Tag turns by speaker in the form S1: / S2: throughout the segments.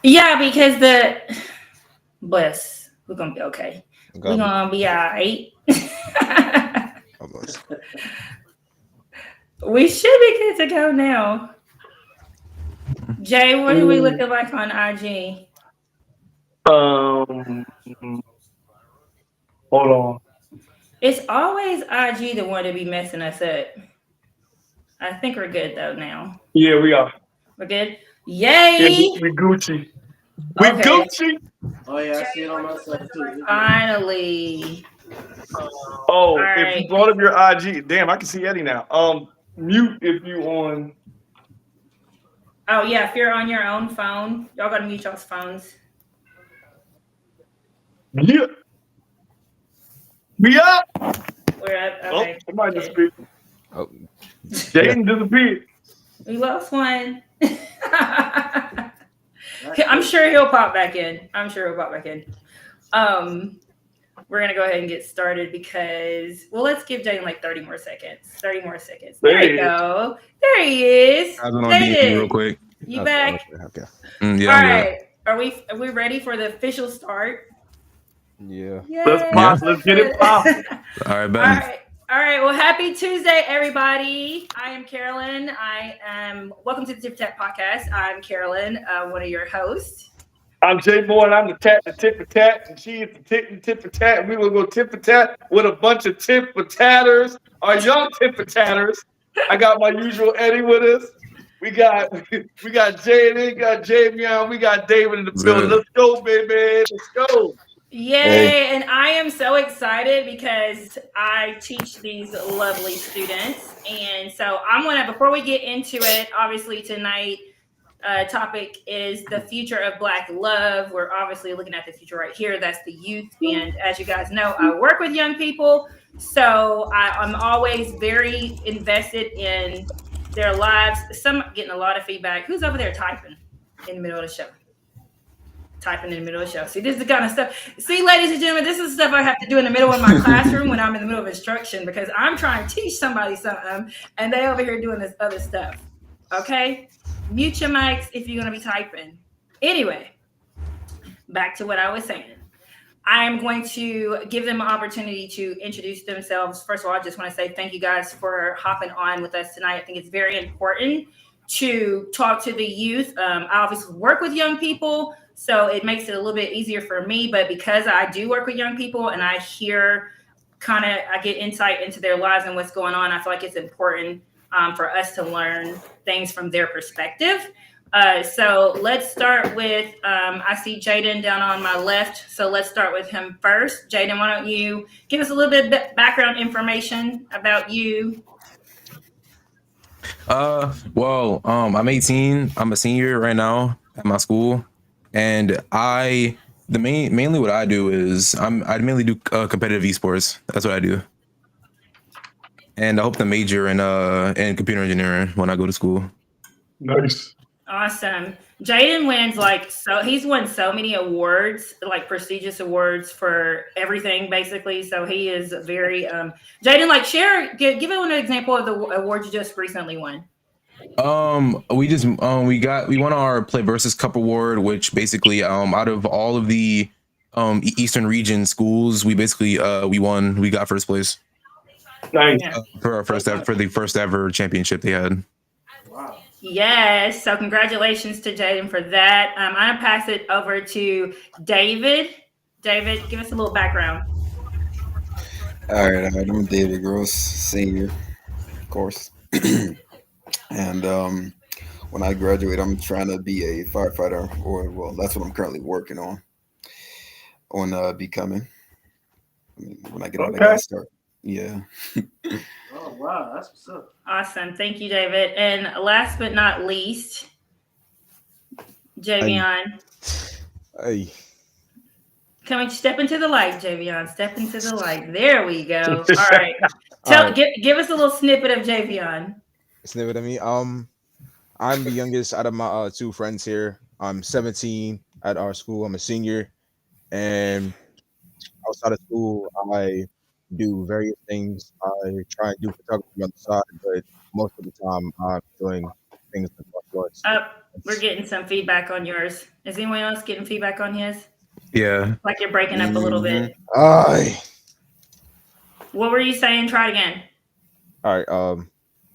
S1: Yeah, because bless, we're gonna be okay. We're
S2: God bless.
S1: gonna be all right.
S2: God bless.
S1: We should be good to go now. Jay, what are we
S3: Ooh.
S1: looking like on IG?
S3: Um, hold on.
S1: It's always IG the one to be messing us up. I think we're good though now.
S3: Yeah, we are.
S1: We're good.
S3: Yeah,
S1: Yay!
S3: we Gucci. We
S1: Okay.
S3: Gucci.
S4: Oh yeah, I
S1: Jay,
S4: see it on my side too. We good.
S1: finally. All
S3: Oh, if you
S1: right.
S3: brought up your IG, damn, I can see Eddie now. Mute if you on.
S1: Oh yeah, if you're on your own phone, y'all gotta mute y'all's phones.
S3: Yeah, we up.
S1: We're up.
S3: Oh,
S1: Okay.
S3: somebody just
S1: Good.
S3: speak.
S2: Oh, yeah.
S3: Jaden disappeared.
S1: We lost one.
S4: That's
S1: I'm
S4: quick.
S1: sure he'll pop back in. I'm sure he'll pop back in. Um, we're gonna go ahead and get started because let's give Jaden like 30 more seconds. 30 more seconds. There
S3: There he
S1: you
S3: is.
S1: go. There he is.
S5: I went on D&D real
S1: Jaden,
S5: quick.
S1: you
S2: Okay.
S1: back?
S2: Okay.
S5: Yeah,
S1: All
S5: I'm good.
S1: right. Are we ready for the official start?
S2: Yeah.
S3: Let's
S1: Yay!
S5: Yeah.
S3: pop.
S1: So
S3: Let's get it
S1: good.
S3: popping.
S5: All right,
S1: All
S5: bet.
S1: right. All right. Well, happy Tuesday, everybody. I am Carolyn. I am welcome to the Tip Tap podcast. I'm Carolyn, one of your hosts.
S3: I'm J Boy, and I'm the tip for tat, and she is the tit for tat. And we will go tit for tat with a bunch of tit for tatters, our young tit for tatters. I got my usual Eddie with us. We got we got Jaden, got Javion, we got David in the
S5: It's
S3: building.
S5: good.
S3: Let's go, baby. Let's go.
S2: Hey.
S1: Yay! And I am so excited because I teach these lovely students. And so I'm gonna, before we get into it, obviously tonight topic is the future of Black love. We're obviously looking at the future right here. That's the youth. And as you guys know, I work with young people. So I'm always very invested in their lives. Some getting a lot of feedback. Who's over there typing in the middle of the show? Typing in the middle of the show. See, this is the kind of stuff. See, ladies and gentlemen, this is stuff I have to do in the middle of my classroom when I'm in the middle of instruction because I'm trying to teach somebody something and they over here doing this other stuff. Okay? Mute your mics if you're going to be typing. Anyway, back to what I was saying. I am going to give them an opportunity to introduce themselves. First of all, I just want to say thank you guys for hopping on with us tonight. I think it's very important to talk to the youth. I obviously work with young people, so it makes it a little bit easier for me. But because I do work with young people and I hear I get insight into their lives and what's going on, I feel like it's important for us to learn things from their perspective. So let's start with, I see Jaden down on my left. So let's start with him first. Jaden, why don't you give us a little bit of background information about you?
S5: I'm 18. I'm a senior right now at my school, and mainly what I do is I mainly do competitive esports. That's what I do, and I hope to major in computer engineering when I go to school.
S3: Nice.
S1: Awesome. Jaden wins he's won so many awards, like prestigious awards for everything basically. So he is very Jaden, give an example of the award you just recently won.
S5: We won our Play Versus Cup award, which basically out of all of the Eastern region schools, we got first place
S3: Nice.
S1: Yeah.
S5: for the first ever championship they had.
S4: Wow.
S1: Yes. So congratulations to Jaden for that. I'm gonna pass it over to David. David, give us a little background.
S6: All right. I'm David Gross, senior, of course. And when I graduate, I'm trying to be a firefighter, or well, that's what I'm currently working on becoming. I mean, when I get out, I
S3: Okay.
S6: gotta start. Yeah.
S4: Oh wow, that's what's up.
S1: Awesome. Thank you, David. And last but not least, Javion.
S2: Hey.
S1: Can we step into the light, Javion? Step into the light. There we go. All right.
S2: All right.
S1: Give us a little snippet of Javion.
S2: Snippet of me. I'm the youngest out of my two friends here. I'm 17 at our school. I'm a senior, and outside of school, I do various things. I try and do photography on the side, but most of the time I'm doing things like martial arts.
S1: We're getting some feedback on yours. Is anyone else getting feedback on his?
S5: Yeah.
S1: Like you're breaking up a little bit.
S2: Aye.
S1: What were you saying? Try it again.
S2: All right.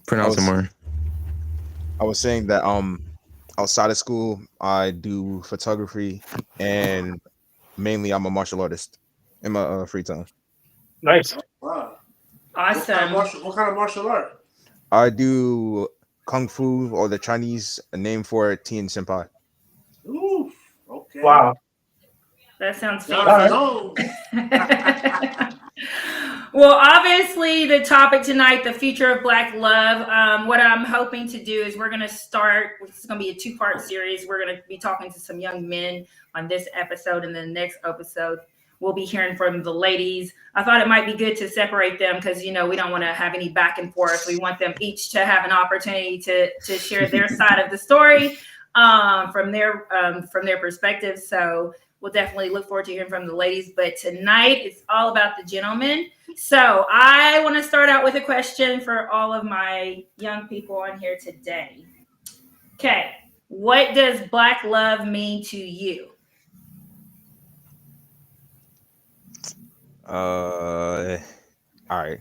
S5: Pronounce it more.
S2: I was saying that outside of school I do photography, and mainly I'm a martial artist in my free time.
S3: Nice.
S4: Wow.
S1: Awesome.
S4: What kind of martial art?
S2: I do kung fu, or the Chinese name for it, Tien Senpai.
S4: Ooh. Okay.
S3: Wow.
S1: That sounds
S4: John
S1: fancy.
S4: Jones.
S1: Well, obviously, the topic tonight, the future of Black love. What I'm hoping to do is we're going to start. This is going to be a 2-part series. We're going to be talking to some young men on this episode, and then the next episode we'll be hearing from the ladies. I thought it might be good to separate them because we don't want to have any back and forth. We want them each to have an opportunity to share their side of the story from their perspective. So we'll definitely look forward to hearing from the ladies. But tonight it's all about the gentlemen. So I want to start out with a question for all of my young people on here today. Okay, what does Black love mean to you?
S2: All right.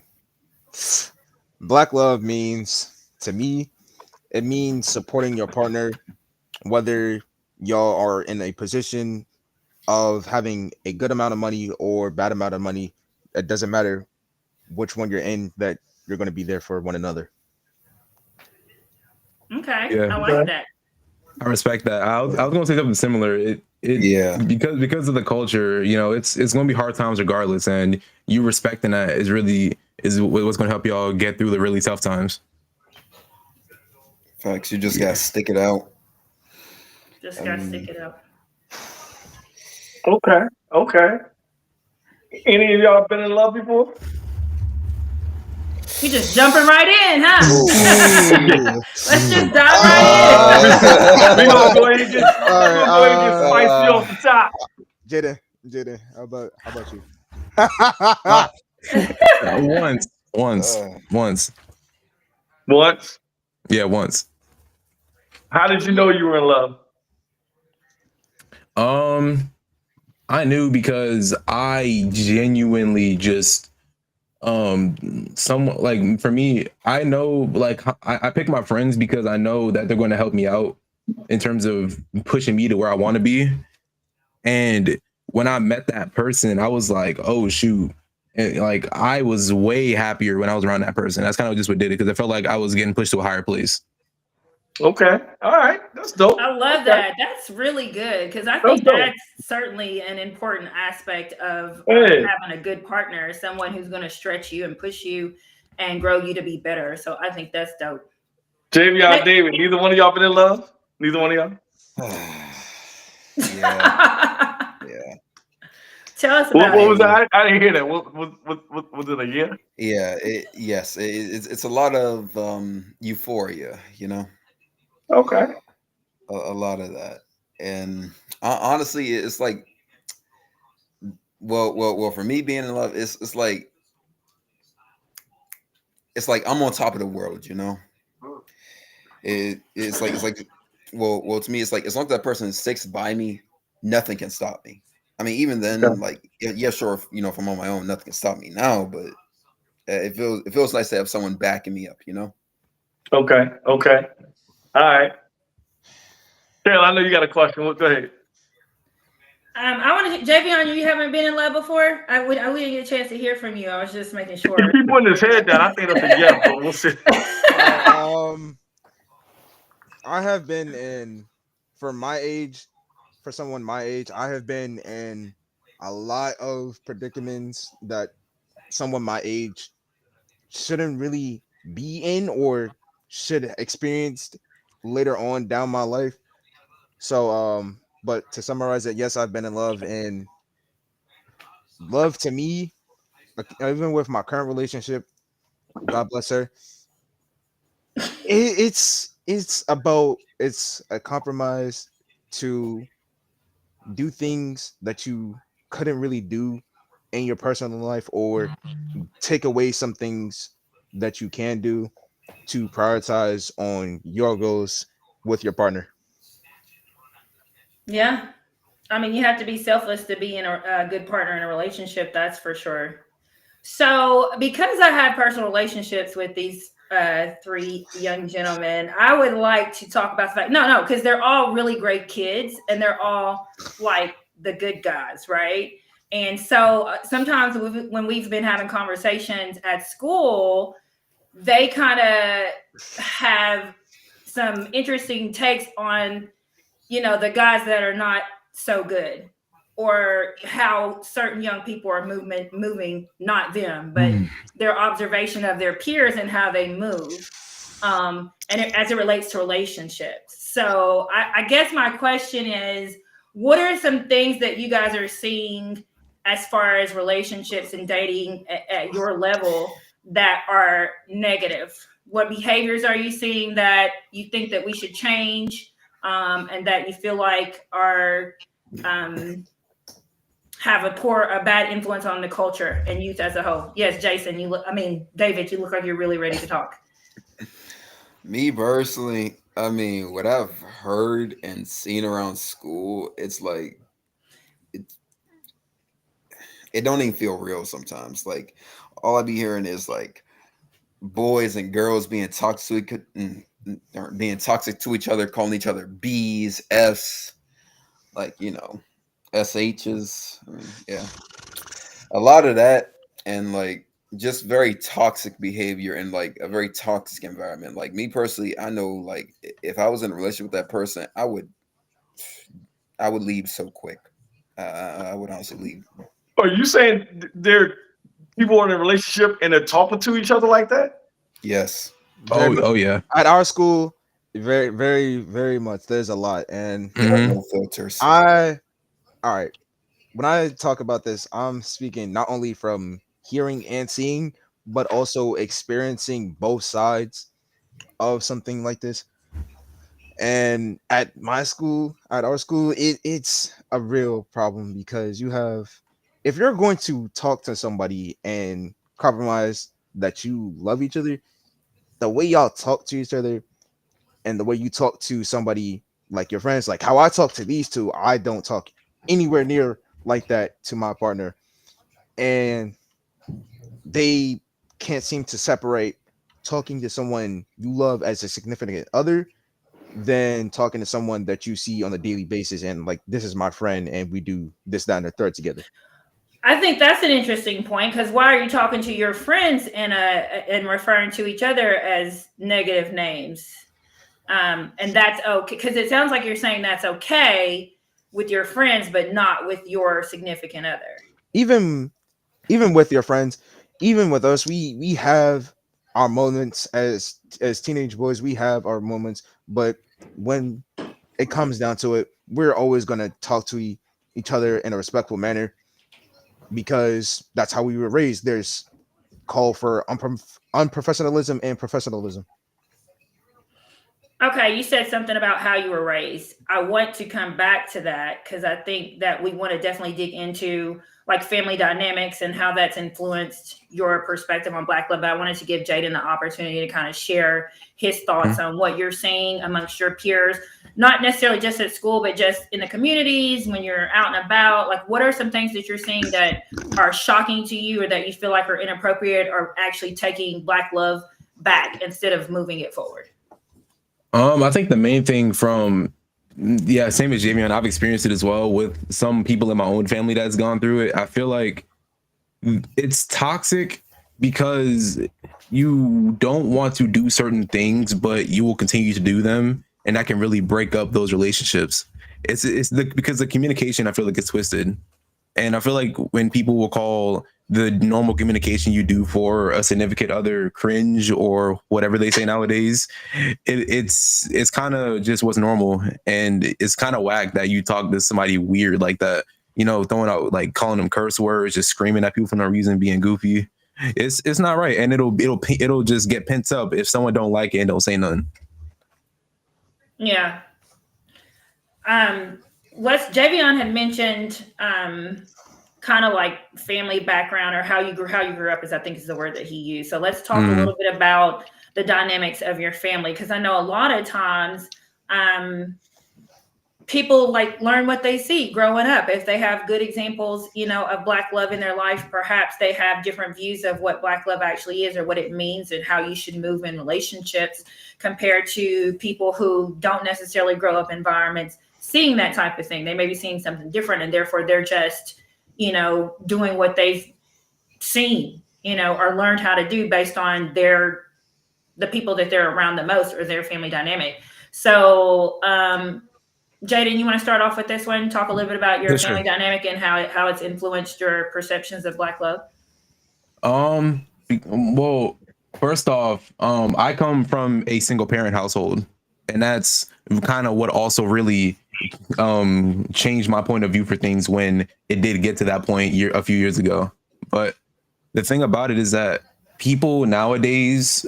S2: Black love means, to me, it means supporting your partner, whether y'all are in a position of having a good amount of money or bad amount of money. It doesn't matter which one you're in, that you're going to be there for one another.
S1: Okay,
S5: Yeah.
S1: I like that.
S5: I respect that. I was gonna say something similar.
S6: Yeah.
S5: Because of the culture, it's gonna be hard times regardless, and you respecting that is what's gonna help y'all get through the really tough times.
S6: Facts. You just gotta stick it out.
S1: Just gotta stick it out.
S3: Okay. Any of y'all been in love before?
S1: We just jumping right in, huh? Let's just dive right
S3: We gonna go ahead and get spicy off the top.
S2: Jaden, how about you?
S5: Once.
S3: Once.
S5: Yeah, once.
S3: How did you know you were in love?
S5: I knew because I genuinely just somewhat, like, for me, I know, like, I pick my friends because I know that they're going to help me out in terms of pushing me to where I want to be. And when I met that person, I was like, oh shoot. And, like, I was way happier when I was around that person. That's kind of just what did it, because I felt like I was getting pushed to a higher place.
S3: Okay. All right. That's dope.
S1: I love that. That's really good because I think that's certainly an important aspect of having a good partner, someone who's going to stretch you and push you and grow you to be better. So I think that's dope.
S3: Javion, David, neither one of y'all been in love? Neither one of y'all?
S6: Yeah.
S1: Tell us about
S3: what was that? I didn't hear that. What was it, a year?
S6: Yeah. It's a lot of euphoria,
S3: Okay.
S6: a lot of that. And honestly, it's like, well, for me being in love, it's like I'm on top of the world, It's like well, to me, it's like, as long as that person sticks by me, nothing can stop me. I mean, even then, like, yeah, sure, if I'm on my own, nothing can stop me now, but it feels nice to have someone backing me up,
S3: Okay. All right. Taylor, I know you got a question. Go ahead.
S1: I want to, Javion, you haven't been in love before? I didn't get a chance to hear from you. I was just making sure.
S3: If he putting his head down, I think that's a yes, but we'll see.
S2: I have been in, for someone my age, I have been in a lot of predicaments that someone my age shouldn't really be in, or should experience later on down my life. So but to summarize it, yes, I've been in love, and love to me, even with my current relationship, God bless her, it's a compromise to do things that you couldn't really do in your personal life, or take away some things that you can do to prioritize on your goals with your partner.
S1: Yeah. I mean, you have to be selfless to be in a good partner in a relationship. That's for sure. So, because I had personal relationships with these three young gentlemen, I would like to talk about the fact, no, because they're all really great kids and they're all like the good guys, right? And so sometimes when we've been having conversations at school, they kind of have some interesting takes on, the guys that are not so good, or how certain young people are moving, not them, but their observation of their peers and how they move, as it relates to relationships. So I guess my question is, what are some things that you guys are seeing as far as relationships and dating at your level that are negative? What behaviors are you seeing that you think that we should change, and that you feel like are have a bad influence on the culture and youth as a whole? Yes, Jason, David, you look like you're really ready to talk.
S6: Me personally, I mean, what I've heard and seen around school, it's like it don't even feel real sometimes. Like all I be hearing is like boys and girls being toxic to each other, calling each other B's, F's, like SH's. I mean, yeah, a lot of that, and like just very toxic behavior and like a very toxic environment. Like me personally, I know like if I was in a relationship with that person, I would leave so quick. I would honestly leave.
S3: Are you saying there people are in a relationship and they're talking to each other like that?
S6: Yes.
S2: Very
S5: Oh yeah.
S2: at our school, very, very, very much. There's a lot, and
S6: There are
S5: hmm
S6: no filters.
S2: I all right. When I talk about this, I'm speaking not only from hearing and seeing, but also experiencing both sides of something like this. And at my school, at our school, it's a real problem because if you're going to talk to somebody and compromise that you love each other, the way y'all talk to each other and the way you talk to somebody like your friends, like how I talk to these two, I don't talk anywhere near like that to my partner. And they can't seem to separate talking to someone you love as a significant other than talking to someone that you see on a daily basis and like this is my friend and we do this, that, and the third together.
S1: I think that's an interesting point, because why are you talking to your friends and referring to each other as negative names? And that's okay, because it sounds like you're saying that's okay with your friends, but not with your significant other.
S2: Even with your friends, even with us, we have our moments as teenage boys. We have our moments, but when it comes down to it, we're always gonna talk to each other in a respectful manner because that's how we were raised. There's call for unprofessionalism and professionalism.
S1: Okay, you said something about how you were raised. I want to come back to that because I think that we want to definitely dig into like family dynamics and how that's influenced your perspective on Black love. But I wanted to give Jaden the opportunity to kind of share his thoughts on what you're seeing amongst your peers, not necessarily just at school, but just in the communities when you're out and about. Like, what are some things that you're seeing that are shocking to you or that you feel like are inappropriate or actually taking Black love back instead of moving it forward?
S5: I think the main thing from same as Javion, I've experienced it as well with some people in my own family that's gone through it. I feel like it's toxic because you don't want to do certain things, but you will continue to do them, and that can really break up those relationships. Because the communication I feel like it's twisted. And I feel like when people will call the normal communication you do for a significant other cringe or whatever they say nowadays, it's kind of just what's normal. And it's kind of whack that you talk to somebody weird like that, throwing out like calling them curse words, just screaming at people for no reason, being goofy. It's not right. And it'll just get pent up if someone don't like it and don't say nothing.
S1: Yeah. Javion had mentioned kind of like family background or how you grew up, is I think is the word that he used. So let's talk a little bit about the dynamics of your family, because I know a lot of times people like learn what they see growing up. If they have good examples, of Black love in their life, perhaps they have different views of what Black love actually is or what it means and how you should move in relationships compared to people who don't necessarily grow up in environments seeing that type of thing. They may be seeing something different, and therefore they're just, doing what they've seen, or learned how to do based on the people that they're around the most or their family dynamic. So, Jaden, you want to start off with this one? Talk a little bit about your
S5: Yeah,
S1: family
S5: sure.
S1: dynamic and how it's influenced your perceptions of Black love.
S5: Well, first off, I come from a single parent household, and that's kind of what also really changed my point of view for things when it did get to that point a few years ago. But the thing about it is that people nowadays,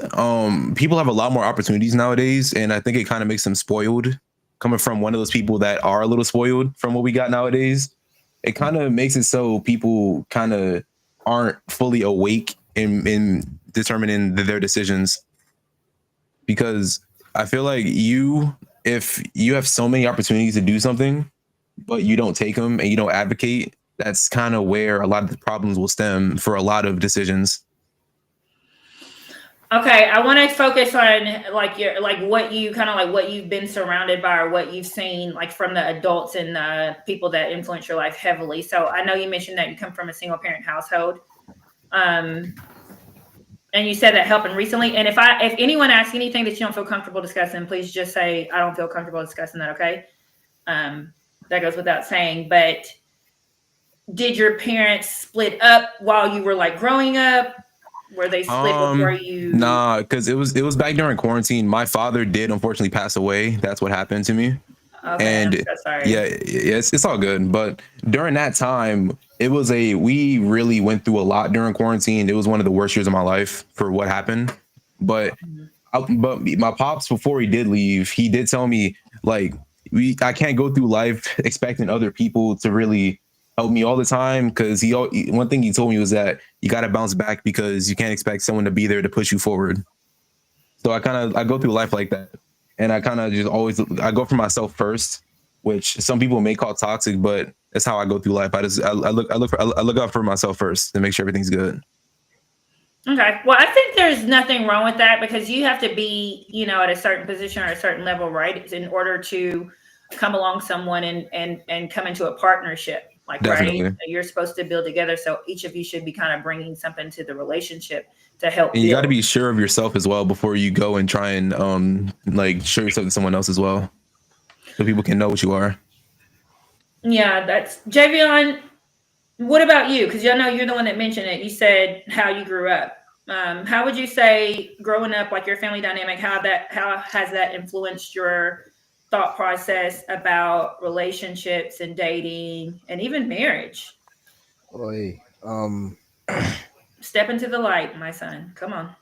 S5: people have a lot more opportunities nowadays, and I think it kind of makes them spoiled. Coming from one of those people that are a little spoiled from what we got nowadays, it kind of makes it so people kind of aren't fully awake in determining their decisions. Because I feel like if you have so many opportunities to do something, but you don't take them and you don't advocate, that's kind of where a lot of the problems will stem for a lot of decisions.
S1: Okay, I want to focus on what you've been surrounded by or what you've seen like from the adults and the people that influence your life heavily. So I know you mentioned that you come from a single parent household. And you said that happened recently. And if anyone asks anything that you don't feel comfortable discussing, please just say I don't feel comfortable discussing that. Okay, that goes without saying. But did your parents split up while you were like growing up? Were they split before you?
S5: Nah, because it was back during quarantine. My father did unfortunately pass away. That's what happened to me.
S1: Okay, I'm
S5: And
S1: so sorry.
S5: yeah, it's all good. But during that time, we really went through a lot during quarantine. It was one of the worst years of my life for what happened. But but my pops, before he did leave, he did tell me like I can't go through life expecting other people to really help me all the time, because one thing he told me was that you got to bounce back because you can't expect someone to be there to push you forward. So I go through life like that, and I kind of just always I go for myself first, which some people may call toxic, but that's how I go through life. I look out for myself first to make sure everything's good.
S1: Okay. Well, I think there's nothing wrong with that because you have to be, at a certain position or a certain level, right, in order to come along someone and come into a partnership. Like,
S5: Definitely.
S1: right, you're supposed to build together. So each of you should be kind of bringing something to the relationship to help
S5: And you got to
S1: build.
S5: be sure of yourself as well before you go and try and like show yourself to someone else as well, so people can know what you are.
S1: Yeah, that's Javion. What about you? Because I know you're the one that mentioned it. You said how you grew up. How would you say growing up, like your family dynamic, how has that influenced your thought process about relationships and dating and even marriage?
S2: Boy,
S1: Step into the light, my son. Come on.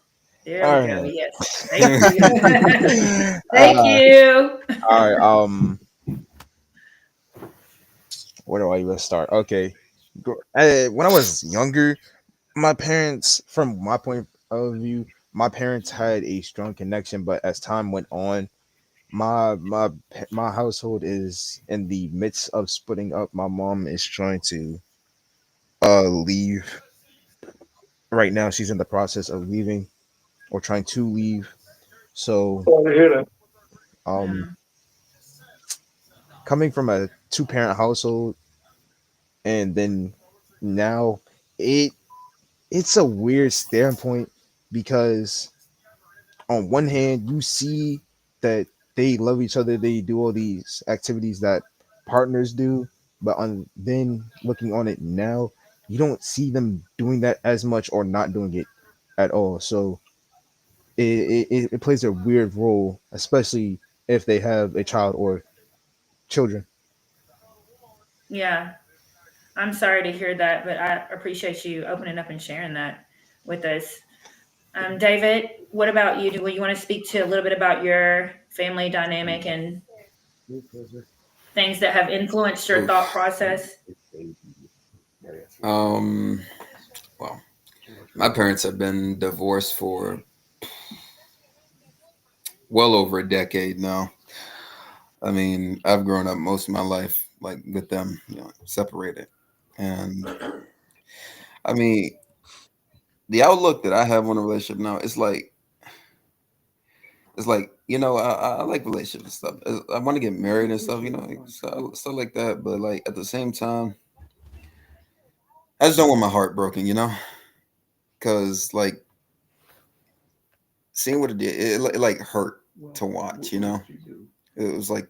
S1: There we
S2: all
S1: go.
S2: right.
S1: Yes. Thank you. Thank
S2: uh,
S1: you.
S2: all right. Where do I even start? Okay. When I was younger, my parents, from my point of view, my parents had a strong connection, but as time went on, my household is in the midst of splitting up. My mom is trying to leave right now. She's in the process of leaving or trying to leave. So
S3: Sorry to hear that.
S2: um coming from a two parent household, and then now it it's a weird standpoint because on one hand you see that they love each other, they do all these activities that partners do, but on then looking on it now, you don't see them doing that as much or not doing it at all. So it plays a weird role, especially if they have a child or children.
S1: Yeah. I'm sorry to hear that, but I appreciate you opening up and sharing that with us. David, what about you? Do you want to speak to a little bit about your family dynamic and things that have influenced your thought
S6: Oof.
S1: process?
S6: Um, well, my parents have been divorced for well over a decade now. I mean, I've grown up most of my life like with them, separated, and I mean, the outlook that I have on a relationship now is like I like relationships and stuff. I want to get married and stuff, like, stuff like that. But like at the same time, I just don't want my heart broken, because like seeing what it did, it like hurt to watch, It was like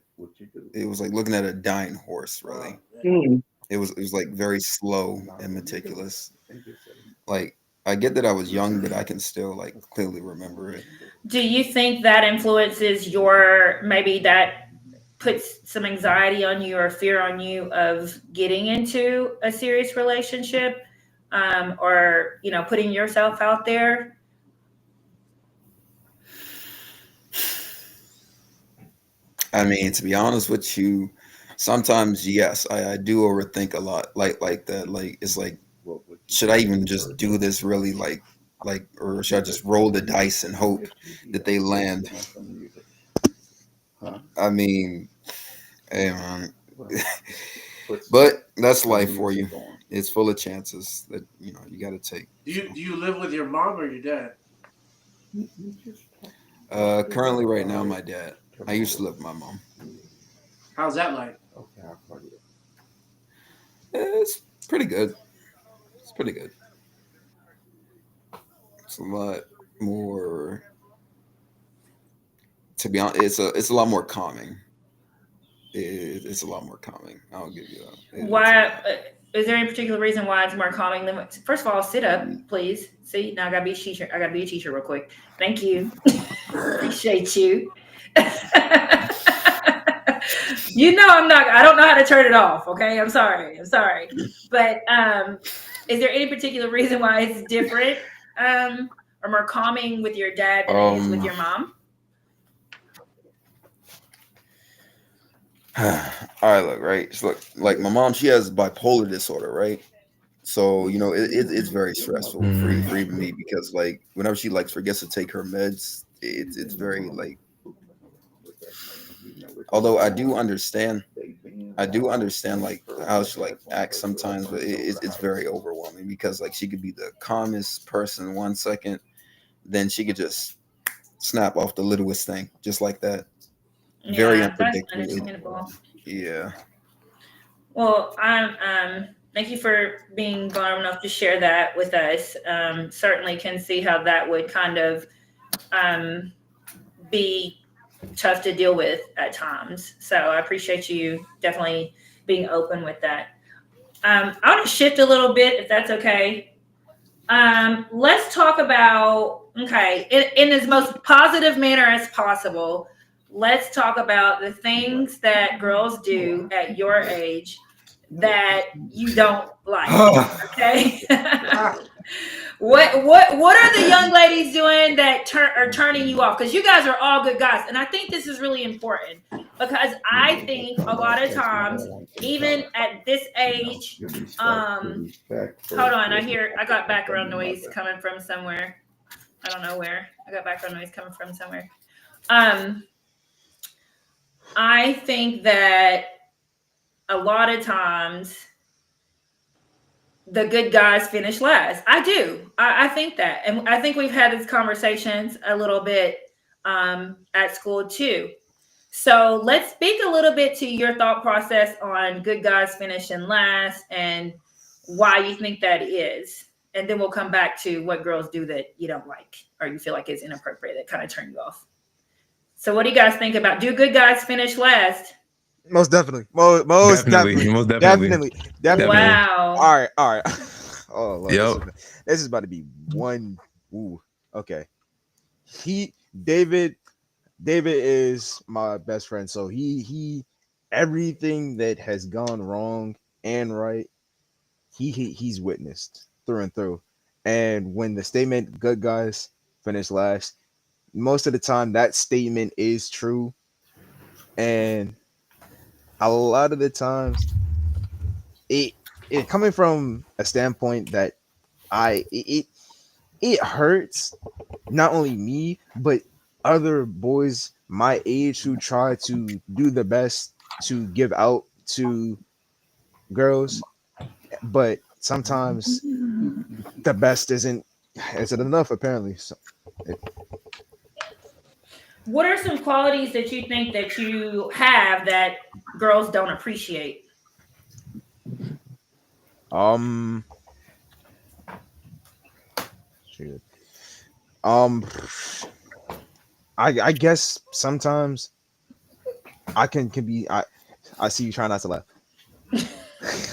S6: looking at a dying horse, really.
S3: Mm.
S6: It was like very slow and meticulous. Like I get that I was young, but I can still like clearly remember it.
S1: Do you think that influences your, maybe that puts some anxiety on you or fear on you of getting into a serious relationship, or putting yourself out there?
S6: I mean, to be honest with you, sometimes yes, I do overthink a lot, like that. Like it's like, should I even just do this really? Or should I just roll the dice and hope that they land? I mean, hey man, but that's life for you. It's full of chances that you got to take.
S4: Do you live with your mom or your dad?
S6: Currently, right now, my dad. I used to live with my mom.
S4: How's that like?
S6: It's pretty good. It's pretty good. It's a lot more. To be honest, it's a lot more calming. It's a lot more calming. I'll give you that.
S1: Why? Is there any particular reason why it's more calming than? First of all, sit up, please. See, now I gotta be a teacher. I gotta be a teacher real quick. Thank you. Appreciate you. I'm not. I don't know how to turn it off. Okay, I'm sorry. But is there any particular reason why it's different, or more calming with your dad than it is with your mom?
S6: All right, look, right. So look, like my mom, she has bipolar disorder, right? So it's very stressful for even me because like whenever she like forgets to take her meds, it's very like. Although I do understand like how she like acts sometimes, but it's very overwhelming because like she could be the calmest person 1 second, then she could just snap off the littlest thing just like that. Very
S1: Yeah, that's
S6: unpredictable.
S1: understandable.
S6: Yeah.
S1: Well, thank you for being vulnerable enough to share that with us. Certainly can see how that would kind of be tough to deal with at times. So I appreciate you definitely being open with that. I want to shift a little bit, if that's okay. Let's talk about, okay, in as most positive manner as possible. Let's talk about the things that girls do at your age that you don't like. Okay. What are the young ladies doing that are turning you off? Because you guys are all good guys, and I think this is really important because I think a lot of times, even at this age, hold on, I got background noise coming from somewhere. I don't know where. I got background noise coming from somewhere. I think that a lot of times the good guys finish last. I do. I think that. And I think we've had these conversations a little bit at school too. So let's speak a little bit to your thought process on good guys finishing last and why you think that is. And then we'll come back to what girls do that you don't like or you feel like is inappropriate that kind of turn you off. So what do you guys think about, do good guys finish last?
S2: Most definitely. Most definitely.
S5: Most
S2: Definitely.
S1: Wow.
S2: All right. Oh Lord,
S5: Yep.
S2: this is about to be one. Ooh, okay. David is my best friend, so he everything that has gone wrong and right, he's witnessed through and through. And when the statement "good guys finish last," most of the time that statement is true, and a lot of the times it coming from a standpoint that it hurts not only me but other boys my age who try to do the best to give out to girls, but sometimes the best isn't enough apparently. So
S1: What are some qualities that you think that you have that girls don't appreciate?
S2: um shoot. um I guess sometimes I can be I see you try not to laugh.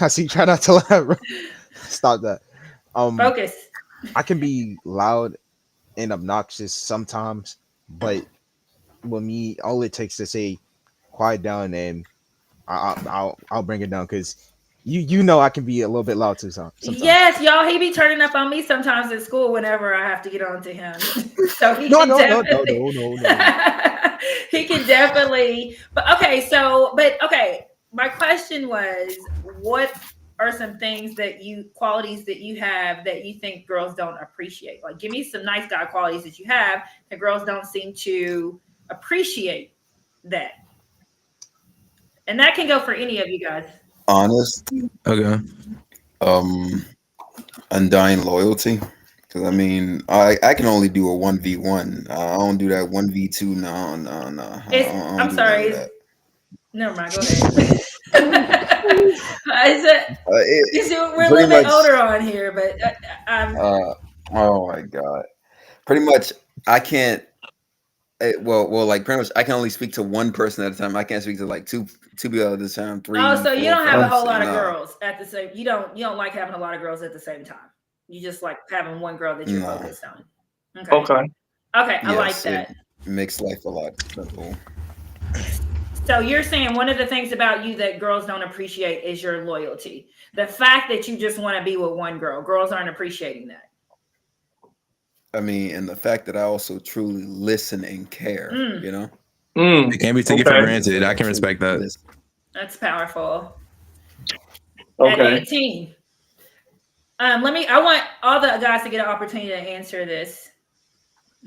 S2: I see you try not to laugh, bro. Stop that.
S1: Focus.
S2: I can be loud and obnoxious sometimes, but with me, all it takes to say quiet down, and I'll bring it down because you know I can be a little bit loud too sometimes.
S1: Yes, y'all. He be turning up on me sometimes at school whenever I have to get on to him. So he
S2: No,
S1: can
S2: no, no, no,
S1: definitely.
S2: no, no, no.
S1: He can definitely. But okay, okay. My question was, what are some qualities that you have that you think girls don't appreciate? Like, give me some nice guy qualities that you have that girls don't seem to appreciate that. And that can go for any of you guys.
S6: Honest,
S5: Okay.
S6: um, undying loyalty. Because I mean, I can only do a 1v1. I don't do that 1v2. No, no, no. I don't
S1: I'm
S6: do none
S1: sorry.
S6: of that.
S1: Never mind. Go ahead. We're a
S6: Pretty
S1: little bit
S6: much.
S1: older on here, but
S6: Oh my god. Pretty much, I can't. Like pretty much, I can only speak to one person at a time. I can't speak to like two people at a time.
S1: oh,
S6: Three,
S1: so you
S6: four,
S1: don't have a
S6: five,
S1: whole
S6: six.
S1: lot of
S6: No,
S1: girls at the same. You don't like having a lot of girls at the same time. You just like having one girl that you're
S6: no.
S1: focused on. Okay.
S3: Okay.
S1: Okay, I like
S6: Yes,
S1: that.
S6: it makes life a lot simple.
S1: So you're saying one of the things about you that girls don't appreciate is your loyalty. The fact that you just want to be with one girl. Girls aren't appreciating that.
S6: I mean, and the fact that I also truly listen and care.
S1: Mm.
S6: You know.
S5: It can't be taken for granted. I can respect that.
S6: Listen.
S1: That's powerful. At
S3: Okay.
S1: 18. I want all the guys to get an opportunity to answer this.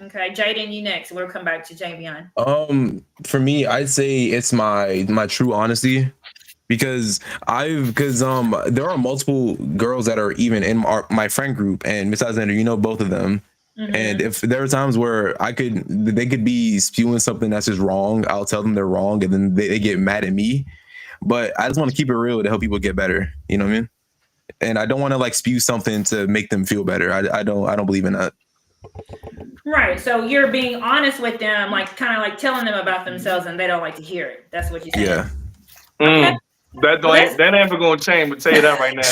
S1: Okay, Jaden, you next. We'll come back to Javion.
S5: For me, I'd say it's my true honesty, because there are multiple girls that are even in my friend group, and Miss Alexander, you know both of them.
S1: Mm-hmm.
S5: And if there are times where they could be spewing something that's just wrong, I'll tell them they're wrong, and then they get mad at me. But I just want to keep it real to help people get better. You know what I mean? And I don't want to like spew something to make them feel better. I don't believe in that.
S1: Right. So you're being honest with them, like kind of like telling them about themselves, and they don't like to hear it. That's what you say.
S5: Yeah.
S1: Okay.
S3: That ain't gonna change. But tell you that right now.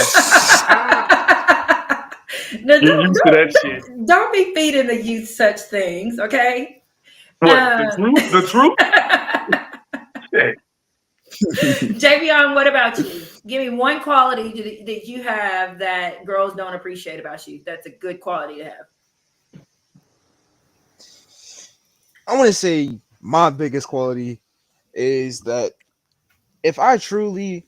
S1: No,
S3: Get used to that shit.
S1: Don't be feeding the youth such things, okay?
S3: What, the truth? The truth?
S1: Javion, what about you? Give me one quality that you have that girls don't appreciate about you. That's a good quality to have.
S2: I want to say my biggest quality is that if I truly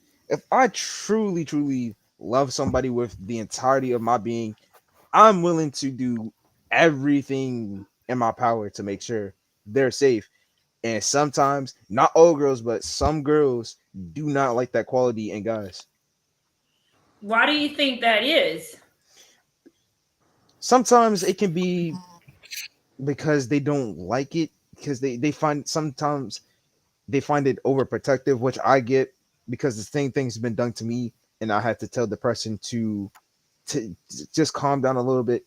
S2: love somebody with the entirety of my being, I'm willing to do everything in my power to make sure they're safe. And sometimes, not all girls, but some girls do not like that quality in guys.
S1: Why do you think that is?
S2: Sometimes it can be because they don't like it, because they find sometimes they find it overprotective, which I get because the same thing's been done to me, and I had to tell the person to just calm down a little bit.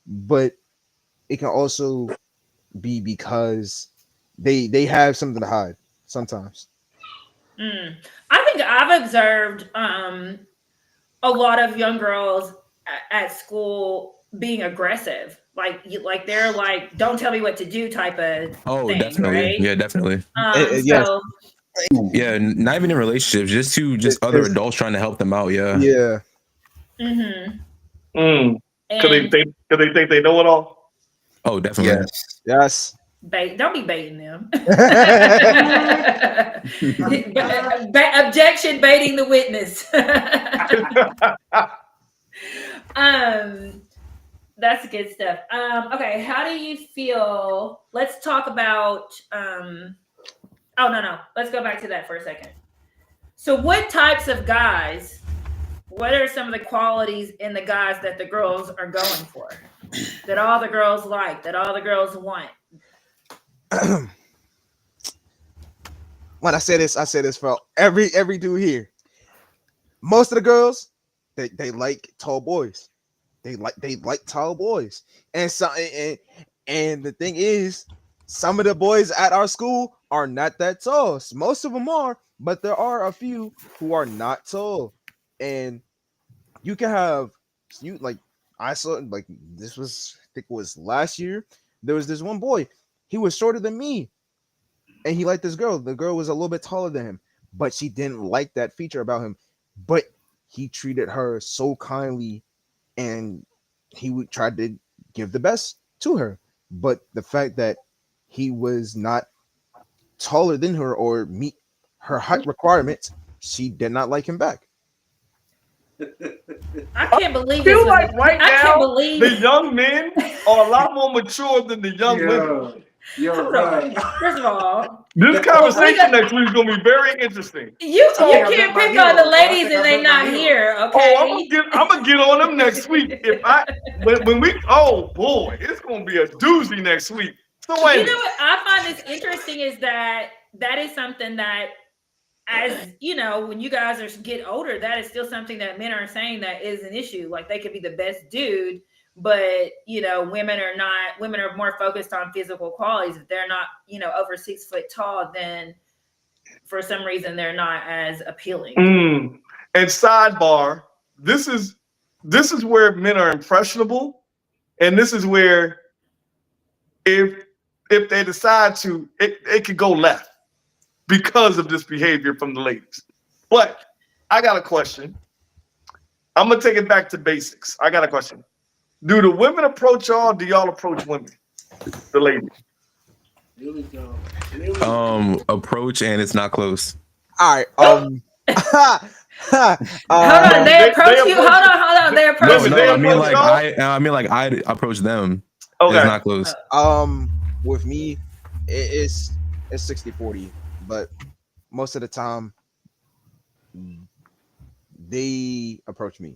S2: But it can also be because they have something to hide sometimes.
S1: I think I've observed a lot of young girls at school being aggressive. Like they're like, don't tell me what to do type of thing,
S5: definitely.
S1: right?
S5: Yeah, definitely.
S2: Yes.
S1: So
S5: Yeah, not even in relationships, just other adults trying to help them out. Yeah.
S2: Yeah.
S1: Mm-hmm.
S3: Cause they think they know it all.
S5: Oh, definitely.
S2: Yes.
S1: Don't be baiting them. Objection, baiting the witness. That's good stuff. Okay, how do you feel? Let's talk about. Oh no, let's go back to that for a second. So, what types of guys? What are some of the qualities in the guys that the girls are going for? That all the girls like, that all the girls want.
S2: When I say this for every dude here. Most of the girls, they like tall boys. They like tall boys. And so and the thing is, some of the boys at our school are not that tall. Most of them are, but there are a few who are not tall. And you can have you like I saw like this was I think it was last year. There was this one boy. He was shorter than me, and he liked this girl. The girl was a little bit taller than him, but she didn't like that feature about him. But he treated her so kindly, and he would try to give the best to her. But the fact that he was not taller than her or meet her height requirements, she did not like him back.
S1: I can't believe
S3: I feel
S1: this.
S3: like right
S1: I can't
S3: now
S1: believe
S3: the young men are a lot more mature than the young women.
S4: Yo,
S1: Hold
S4: right.
S1: on. First of all,
S3: This conversation
S1: got-
S3: next week is gonna be very interesting.
S1: you
S4: think I
S1: can't
S4: met
S1: pick
S4: my
S1: on the
S4: hero, bro. I
S1: ladies
S4: think
S1: and
S4: I
S1: they
S4: met my
S1: not
S4: hero.
S1: here,
S3: Oh,
S1: okay?
S3: I'm gonna get on them next week. If I when we oh boy, it's gonna be a doozy next week. So
S1: You
S3: anyway,
S1: know what I find this interesting is that is something that, as you know, when you guys get older, that is still something that men are saying that is an issue. Like they could be the best dude, but you know, women are not. Women are more focused on physical qualities. If they're not, you know, over 6 foot tall, then for some reason they're not as appealing.
S3: And sidebar, this is where men are impressionable, and this is where if they decide to, it could go left because of this behavior from the ladies. But I got a question. I'm gonna take it back to basics. I got a question. Do the women approach y'all? Do y'all approach women? The ladies.
S4: Here we go. Here we go.
S5: Approach and it's not close.
S2: All right.
S1: Hold on, they approach you. Hold on, they approach
S5: No,
S1: you.
S5: no, I mean
S3: approach
S5: like
S3: y'all?
S5: I mean like I approach them.
S3: Okay.
S5: It's not close.
S2: With me, it's 60-40, but most of the time they approach me.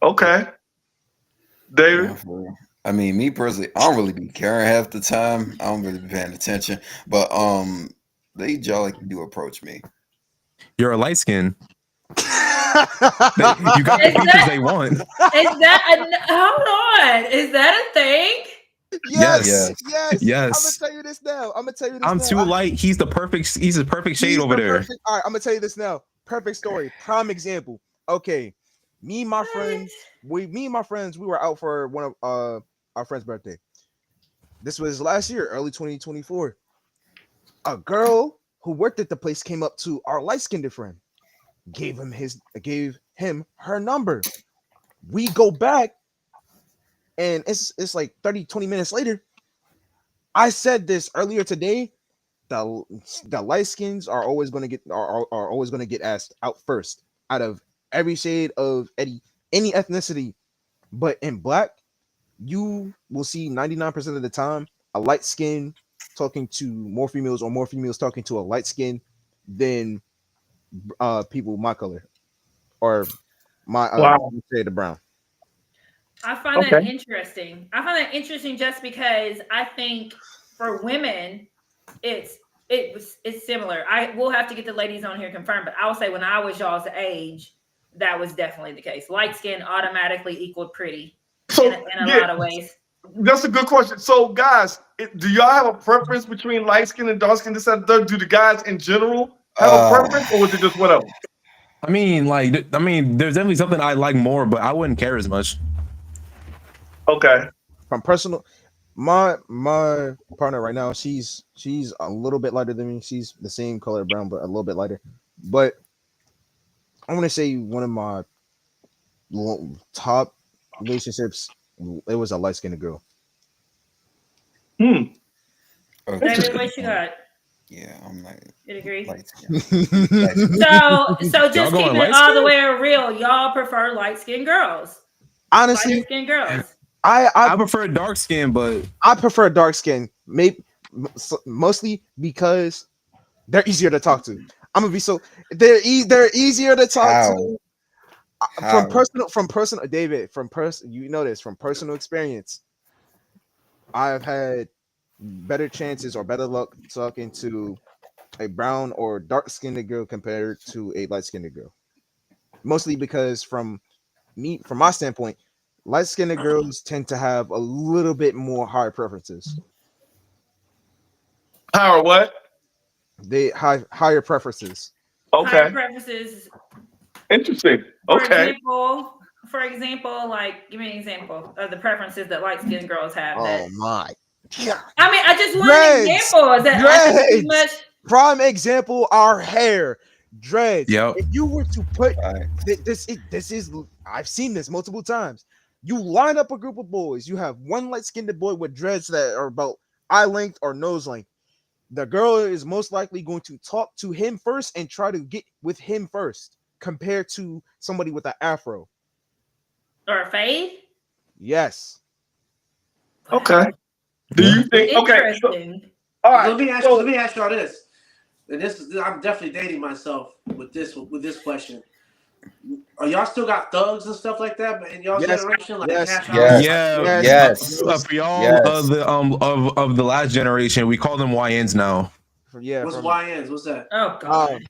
S3: Okay. David.
S6: Yeah, for real. I mean, me personally, I don't really be caring half the time. I don't really be paying attention. But they jolly do approach me.
S5: You're a light skin. You got the features they want.
S1: Is that hold on? Is that a thing?
S2: Yes.
S5: Yes.
S2: I'm gonna tell you this now.
S5: I'm too light. He's the perfect shade over there.
S2: All right, I'm gonna tell you this now. Perfect story. Prime example. Okay, me and my friends, we were out for one of our friend's birthday. This was last year, early 2024. A girl who worked at the place came up to our light-skinned friend, gave him her number. We go back, and it's like 30-20 minutes later. I said this earlier today. The light skins are always going to get asked out first out of every shade of any ethnicity. But in black, you will see 99% of the time a light skin talking to more females or more females talking to a light skin than people my color or my say the brown.
S1: I find that interesting. I find that interesting just because I think for women, it's similar. I will have to get the ladies on here confirmed, but I will say when I was y'all's age, that was definitely the case. Light skin automatically equaled pretty in a lot of ways.
S3: That's a good question. So, guys, do y'all have a preference between light skin and dark skin? Do the guys in general have a preference, or was it just whatever?
S5: I mean, there's definitely something I like more, but I wouldn't care as much.
S3: Okay.
S2: From personal, my partner right now, she's a little bit lighter than me. She's the same color brown, but a little bit lighter. But I want to say one of my top relationships, it was a light-skinned girl.
S1: David, what you got?
S6: Yeah, I'm like,
S1: You'd agree?
S6: light skin.
S1: So just
S5: going
S1: keeping it
S5: light
S1: all the
S5: skin?
S1: way real, y'all prefer light-skinned girls.
S2: Honestly,
S1: Light-skinned girls.
S2: I
S5: prefer dark skin, but
S2: I prefer dark skin, maybe mostly because they're easier to talk to. I'm gonna be so they're easier to talk
S6: How?
S2: to
S6: How?
S2: from personal David from person you know this from personal experience. I've had better chances or better luck talking to a brown or dark skinned girl compared to a light skinned girl. Mostly because from my standpoint, light skinned girls tend to have a little bit more high preferences.
S3: Howard, what?
S2: They higher preferences.
S1: Higher
S3: Okay,
S1: preferences.
S3: interesting.
S1: For
S3: Okay.
S1: example, like give me an example of the preferences that light skinned girls have.
S2: Oh
S1: That
S2: my god.
S1: I mean, I just want an
S2: Dreads.
S1: example. Is that asking too
S2: Dreads.
S1: much?
S2: Prime example, our hair. Dreads.
S5: Yep.
S2: If you were to put
S6: Facts.
S2: this is I've seen this multiple times. You line up a group of boys, you have one light-skinned boy with dreads that are about eye length or nose length. The girl is most likely going to talk to him first and try to get with him first, compared to somebody with an afro.
S1: Or a fade?
S2: Yes.
S3: Okay. Do
S5: Yeah.
S3: you think? Okay. So,
S1: Interesting.
S3: all right.
S4: Let me ask y'all this. And I'm definitely dating myself with this question. Are y'all still got thugs and stuff like that in y'all
S2: Yes.
S4: generation, like
S2: Yes.
S4: cash out?
S6: Yes.
S5: Yeah.
S2: Yes.
S5: For y'all
S6: Yes.
S5: of the last generation, we call them YNs now.
S2: Yeah.
S4: What's
S2: From
S4: YNs? What's that?
S1: Oh God.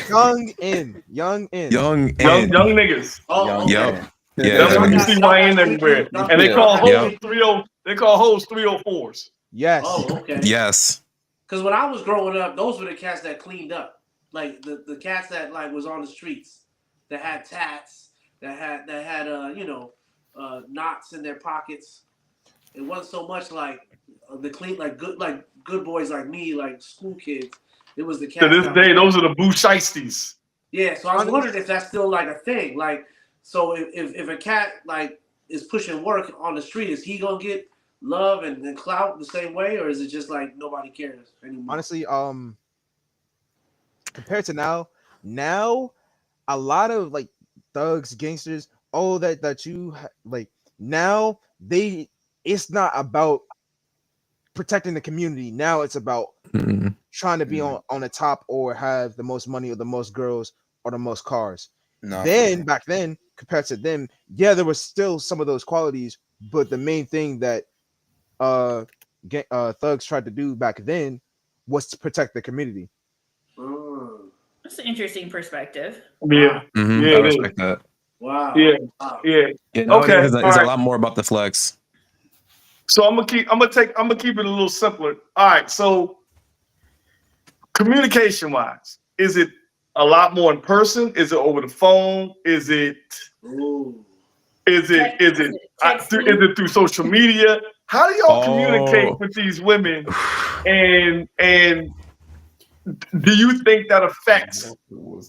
S2: young in.
S5: Young
S3: young
S5: and
S3: niggas.
S4: Oh,
S6: Young
S4: okay.
S5: yep.
S3: That's
S5: Yeah.
S3: when you
S4: got-
S3: see
S4: y'all got
S3: YN
S4: streaky-
S3: everywhere,
S4: y'all-
S3: and they call
S4: y'all got
S3: hoes
S4: streaky-
S3: 30. They call hoes 304s.
S2: Yes.
S4: Oh, okay.
S5: Yes.
S4: Because when I was growing up, those were the cats that cleaned up, like the cats that like was on the streets, that had tats, that had knots in their pockets. It wasn't so much like the clean like good boys like me, like school kids. It was the
S3: To
S4: cats
S3: this
S4: that
S3: day, those are the boo shiesties.
S4: yeah. So I was wondering if that's still like a thing. Like, so if a cat like is pushing work on the street, is he gonna get love and clout the same way, or is it just like nobody cares anymore?
S2: Honestly, compared to now a lot of like thugs, gangsters, all that like now they it's not about protecting the community. Now it's about
S5: Mm.
S2: trying to be
S6: Mm.
S2: on the top or have the most money or the most girls or the most cars.
S6: Nah,
S2: Then back then, compared to them, yeah, there was still some of those qualities, but the main thing that thugs tried to do back then was to protect the community.
S4: Mm.
S1: That's an interesting perspective.
S3: Yeah,
S5: Mhm.
S3: yeah,
S5: I
S3: it is.
S5: respect that.
S4: Wow.
S3: Yeah,
S4: Wow.
S3: yeah.
S5: Yeah. Nowadays,
S3: Okay,
S5: it's
S3: all
S5: a
S3: right.
S5: lot more about the flex.
S3: So I'm gonna keep it a little simpler. All right. So communication wise, is it a lot more in person? Is it over the phone? Is it
S4: Ooh.
S3: is it is it
S1: Texting.
S3: through social media? How do y'all communicate
S5: Oh.
S3: with these women? And do you think that affects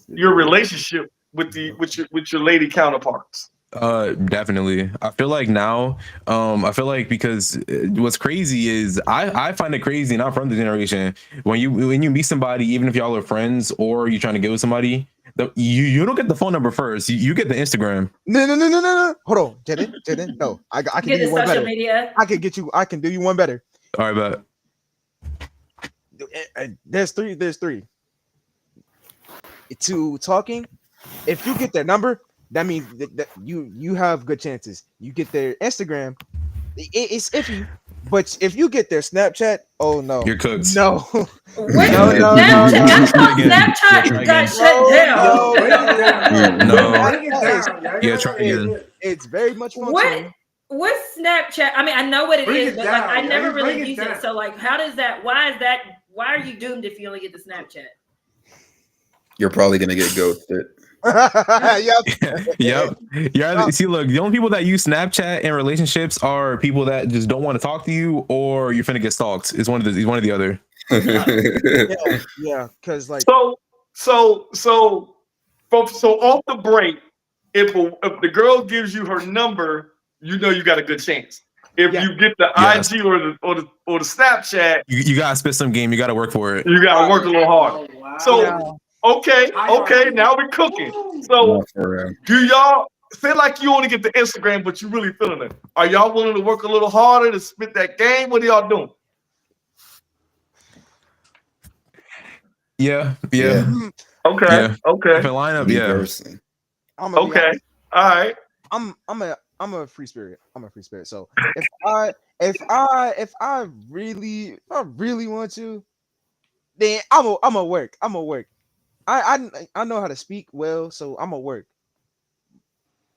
S3: your relationship with your lady counterparts?
S5: Definitely. I feel like now, I feel like because what's crazy is I find it crazy, not from the generation, when you meet somebody, even if y'all are friends or you're trying to get with somebody, you don't get the phone number first. You get the Instagram.
S2: No. Hold on, Jaden. No, I can
S1: Get
S2: do
S1: the
S2: you one
S1: social
S2: better.
S1: media.
S2: I can do you one better.
S5: All right, but
S2: There's three. To talking, if you get their number, that means that you have good chances. You get their Instagram, it's iffy. But if you get their Snapchat, oh no,
S5: you're cooked.
S2: no,
S1: What?
S2: no.
S1: I thought
S5: Yeah, try
S1: Snapchat
S5: again.
S1: got shut down.
S4: Break it down.
S5: No.
S4: Break it down.
S5: Yeah, try again.
S2: It's very much
S1: What?
S2: functioning.
S1: What's Snapchat? I mean, I know what it
S4: Break
S1: is,
S4: it
S1: but like
S4: down,
S1: I
S4: yo.
S1: never
S4: Just break
S1: really
S4: it
S1: use
S4: down.
S1: it. So like, how does that? Why is that? Why are you doomed if you only get the Snapchat?
S6: You're probably gonna get ghosted.
S2: Yep.
S5: Yep. Yeah. See, look, the only people that use Snapchat in relationships are people that just don't want to talk to you, or you're finna get stalked. It's one of the other.
S2: Yeah, because like
S3: So off the break, if the girl gives you her number, you know you got a good chance. If
S2: Yeah.
S3: you get the
S5: Yes.
S3: IG or the Snapchat,
S5: You gotta spit some game. You gotta work for it.
S3: you got to work a little harder.
S4: Oh, wow.
S3: So
S2: yeah.
S3: okay, now we're cooking. So
S6: Not for real.
S3: do y'all say like you only get the Instagram, but you really feeling it. Are y'all willing to work a little harder to spit that game? What are y'all doing?
S5: Yeah.
S3: Okay. Okay.
S5: Different lineup.
S6: Me
S5: Yeah.
S6: personally.
S2: I'm gonna be
S3: Okay.
S2: honest.
S3: All right.
S2: I'm a free spirit. I'm a free spirit. So if I really want to, then I'm a work. I'm a work. I know how to speak well, so I'm a work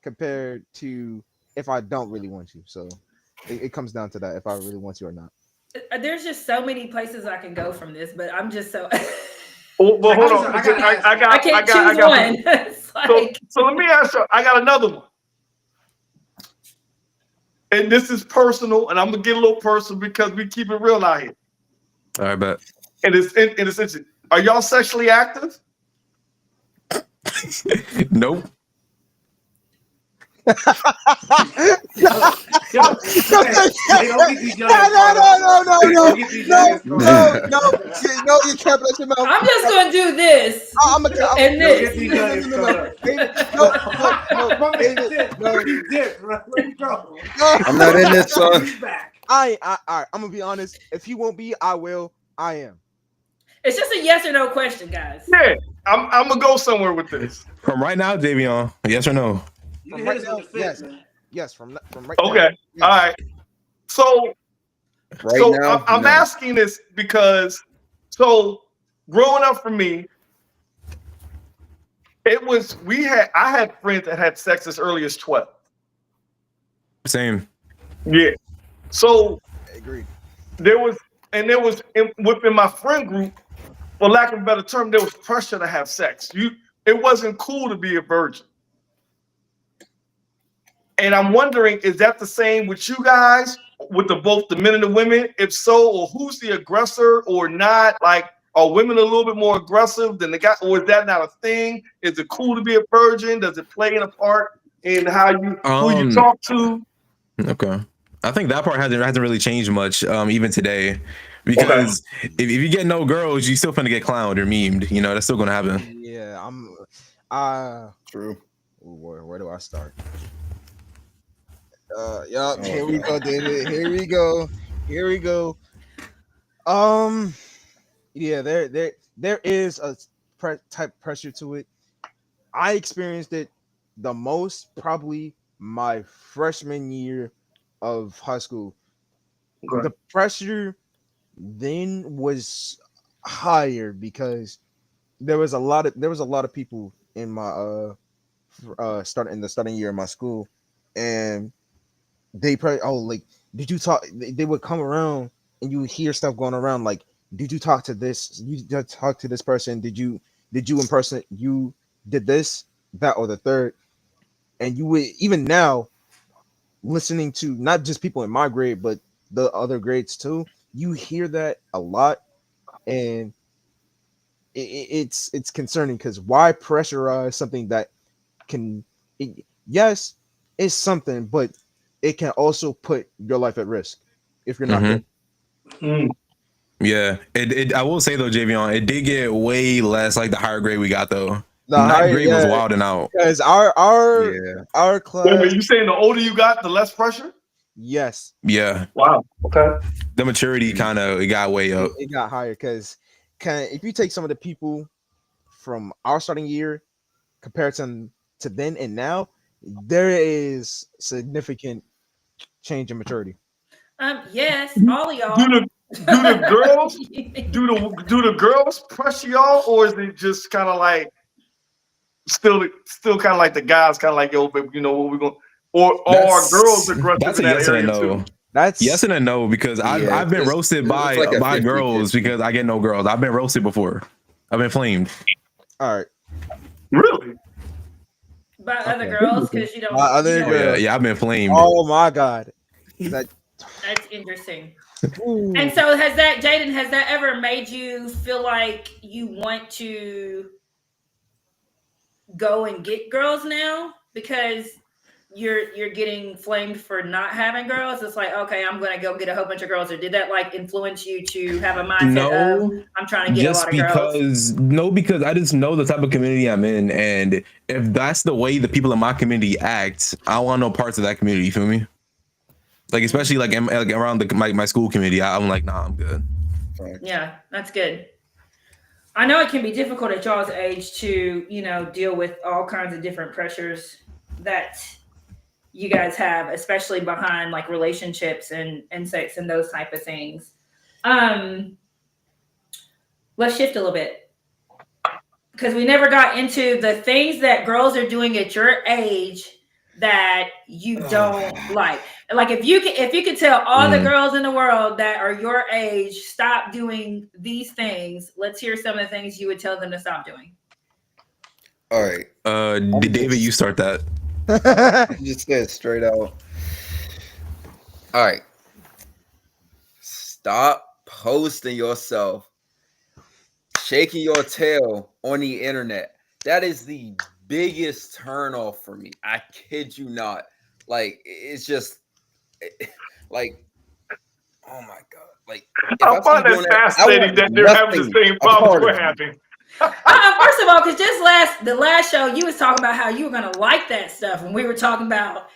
S2: compared to if I don't really want to. So it comes down to that if I really want to or not.
S1: There's just so many places I can go from this, but I'm just so
S3: Well, hold on.
S4: I gotta ask you.
S1: I can't choose one. It's like
S3: So let me ask you. I got another one, and this is personal, and I'm gonna get a little personal because we keep it real out here.
S5: All right, bet.
S3: And it's interesting. Are y'all sexually active?
S5: Nope.
S4: Yo, hey, don't get these youngins caught up. Don't get these youngins caught up.
S2: No, you can't let your mouth.
S1: I'm just gonna do this
S2: I'm
S1: and
S4: Don't get
S1: this.
S4: these youngins caught up.
S2: No,
S4: My man dipped. He dipped, bro. Let him go.
S6: I'm not in this, son.
S4: He's back.
S2: All right, I'm gonna be honest. If he won't be, I will. I am.
S1: It's just a yes or no question, guys.
S3: Yeah. I'm gonna go somewhere with this.
S5: From right now, Davion, yes or no?
S4: You
S2: From
S4: can
S2: right
S4: hit us
S2: now,
S4: with the
S2: yes.
S4: fifth, man.
S2: Yes, from right now.
S3: Okay.
S2: Yes.
S3: All right. So
S6: Right now,
S3: I'm
S6: no.
S3: asking this because growing up for me, I had friends that had sex as early as 12.
S5: Same.
S3: Yeah. So
S2: Agreed.
S3: within my friend group, for lack of a better term, there was pressure to have sex. It wasn't cool to be a virgin. And I'm wondering, is that the same with you guys, with both the men and the women? If so, or who's the aggressor or not? Like, are women a little bit more aggressive than the guy, or is that not a thing? Is it cool to be a virgin? Does it play a part in who you talk to?
S5: Okay. I think that part hasn't really changed much, even today, because if you get no girls, you still finna get clowned or memed. You know, that's still gonna happen.
S2: Yeah, I'm.
S6: True.
S2: Where do I start? Yup. Here we go, David. Here we go. Here we go. Yeah, there is a type pressure to it. I experienced it the most probably my freshman year of high school.
S3: Okay.
S2: The pressure then was higher because there was a lot of people in my starting year of my school, and they probably did you talk? They would come around and you would hear stuff going around like, did you talk to this? You talk to this person? Did you in person? You did this, that, or the third? And you would even now listening to not just people in my grade but the other grades too. You hear that a lot, and it's concerning because why pressurize something that yes, it's something, but it can also put your life at risk if you're not
S5: Mhm.
S2: careful.
S5: Yeah. I will say though, Javion, it did get way less like the higher grade we got though.
S2: The
S5: Ninth
S2: higher,
S5: grade was wild and out.
S2: because
S6: Yeah.
S2: our
S3: Wait a
S2: class,
S3: minute, you saying the older you got, the less pressure?
S2: yes,
S5: Yeah.
S3: Wow. Okay.
S5: The maturity kind of it got way up.
S2: it got higher because if you take some of the people from our starting year comparison to then and now, there is significant change in maturity.
S1: Yes, all of
S3: Do
S1: y'all.
S3: the girls do the girls pressure y'all, or is it just kind of like still kind of like the guys kind of like, yo, baby, you know what we're going, or are girls aggressive
S5: That's
S3: in
S5: a
S3: that
S5: yes and a
S3: area
S5: no.
S3: too?
S2: That's
S5: Yes and a no because
S6: Yeah,
S5: I've been
S6: it's-
S5: roasted
S6: it's
S5: by
S6: like a 50-50.
S5: girls because I get no girls. I've been roasted before. I've been flamed.
S2: all right.
S3: Really?
S1: By other
S2: Okay.
S1: girls because you don't.
S2: By other
S1: you
S5: Oh
S1: don't-
S5: yeah, yeah, I've been flamed.
S2: Oh my god. That
S1: That's interesting.
S2: ooh.
S1: And so Jaden, has that ever made you feel like you want to go and get girls now? Because you're getting flamed for not having girls? It's like, okay, I'm gonna go get a whole bunch of girls, or did that like influence you to have a mindset of
S5: No,
S1: I'm trying to get a
S5: just
S1: lot of girls?
S5: because I just know the type of community I'm in, and if that's the way the people in my community act, I want no parts of that community. You feel me? Like especially like, like around my school community, I'm like, nah, I'm good.
S1: Yeah, that's good. I know it can be difficult at y'all's age to, deal with all kinds of different pressures that you guys have, especially behind like relationships and sex and those type of things. Let's shift a little bit because we never got into the things that girls are doing at your age that you don't like. Like if you could tell all the girls in the world that are your age, stop doing these things, let's hear some of the things you would tell them to stop doing.
S6: All right.
S5: David, you start that.
S6: Just say it straight out. All right. Stop posting yourself shaking your tail on the internet. That is the biggest turnoff for me. I kid you not. Like, it's just like, oh my god. Like,
S3: I find that fascinating that they're having the same problems we're having.
S1: First of all, because just the last show, you was talking about how you were gonna like that stuff, and we were talking about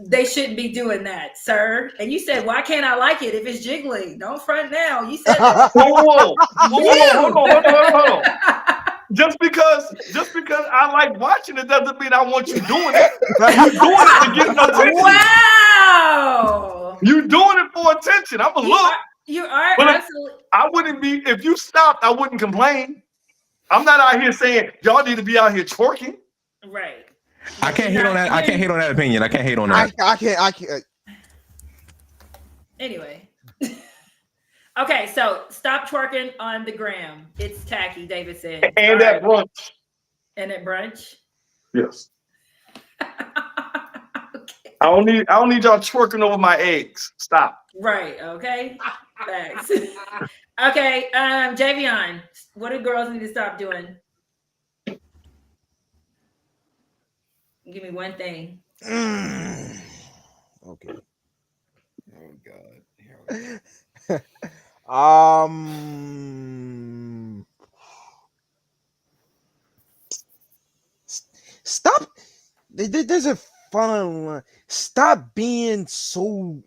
S1: they shouldn't be doing that, sir. And you said, "Why can't I like it if it's jiggly?" Don't front now. You said,
S3: "Hold on. Just because I like watching it doesn't mean I want you doing it. You're doing it to get attention.
S1: Wow.
S3: You're doing it for attention. I'm a look.
S1: You are
S3: but
S1: absolutely.
S3: I wouldn't be if you stopped. I wouldn't complain. I'm not out here saying y'all need to be out here twerking.
S1: Right.
S5: I can't hate on that. I can't hate on that opinion. I can't hate on that.
S2: I can't.
S1: Anyway. Okay, so stop twerking on the gram. It's tacky, David said.
S3: And at brunch.
S1: And at brunch?
S3: Yes. Okay. I don't need y'all twerking over my eggs. Stop.
S1: Right, okay. Thanks. Okay, Javion, what do girls need to stop doing? Give me one thing.
S2: Okay.
S6: Oh God.
S2: Stop. There's a fun line. Stop being so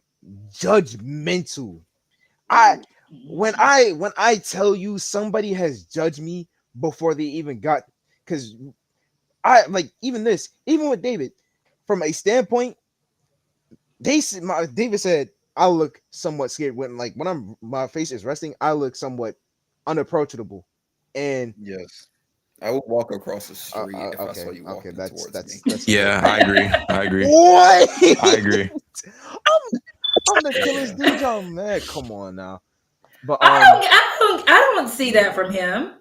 S2: judgmental. When I tell you somebody has judged me before they even got, because I like even with David, from a standpoint, David said I look somewhat scared when my face is resting. I look somewhat unapproachable, and
S6: yes, I would walk across the street if I saw you walking towards me.
S5: Yeah, I agree.
S2: What?
S5: I agree.
S2: I'm the coolest dude, y'all, man. Come on now. But
S1: I don't see that from him.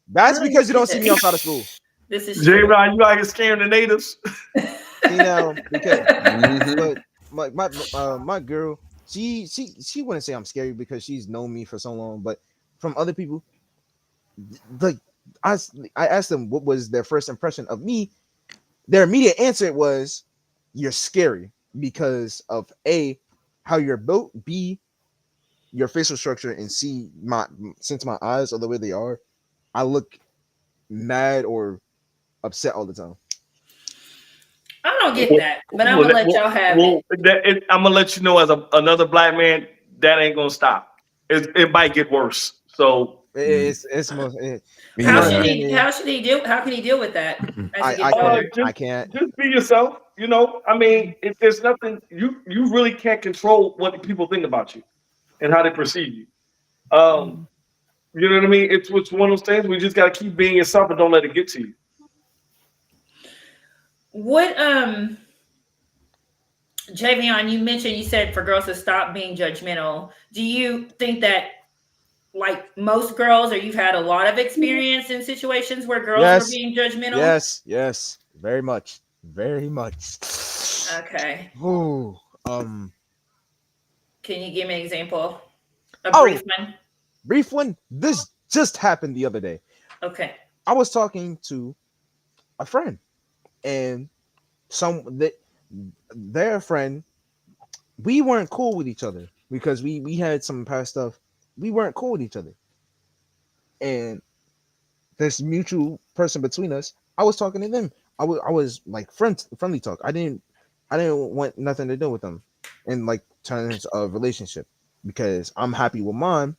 S2: That's because you don't see me outside of school.
S1: This is
S3: J-Rod, you out here scaring the natives.
S2: You know, because but my girl, she wouldn't say I'm scary because she's known me for so long, but from other people, like I asked them what was their first impression of me. Their immediate answer was, "You're scary because of A, how you're built, B, your facial structure, and C, since my eyes are the way they are, I look mad or upset all the time."
S1: I don't get that, but I'm gonna let y'all have it.
S3: I'm gonna let you know as another black man that ain't gonna stop. It might get worse. So
S2: it's most.
S1: How should he deal? How can he deal with that?
S2: I can't.
S3: Just be yourself. You know, I mean, if there's nothing you really can't control what people think about you and how they perceive you. You know what I mean? It's one of those things we just gotta keep being yourself and don't let it get to you.
S1: What Javion, you said for girls to stop being judgmental. Do you think that like most girls, or you've had a lot of experience in situations where girls are being judgmental?
S2: Yes, very much.
S1: Okay.
S2: Ooh,
S1: can you give me an example? Brief one.
S2: Brief one. This just happened the other day.
S1: Okay.
S2: I was talking to a friend, and their friend, we weren't cool with each other because we had some past stuff. We weren't cool with each other, and this mutual person between us, I was talking to them. I was like friendly talk. I didn't want nothing to do with them, in like terms of relationship, because I'm happy with mine.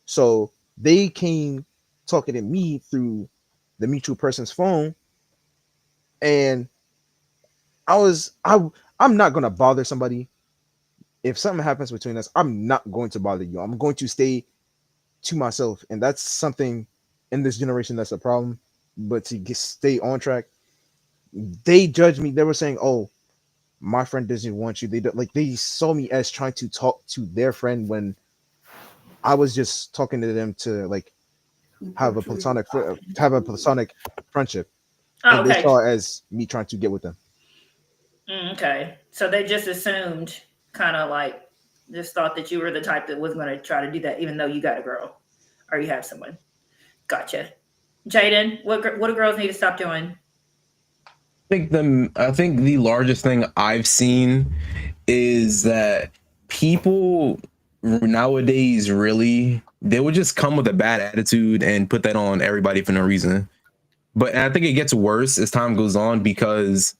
S2: So they came talking to me through the mutual person's phone, and I was I'm not gonna bother somebody. If something happens between us, I'm not going to bother you. I'm going to stay to myself, and that's something in this generation that's a problem. But to stay on track, they judged me. They were saying, "Oh, my friend doesn't want you." They don't, like they saw me as trying to talk to their friend when I was just talking to them to like have a platonic friendship,
S1: Oh,
S2: and they
S1: okay.
S2: saw it as me trying to get with them.
S1: Okay. So they just assumed, kind of like, just thought that you were the type that was going to try to do that, even though you got a girl or you have someone. Gotcha. Jaden, what do girls need to stop doing?
S5: I think the largest thing I've seen is that people nowadays really they would just come with a bad attitude and put that on everybody for no reason. But I think it gets worse as time goes on because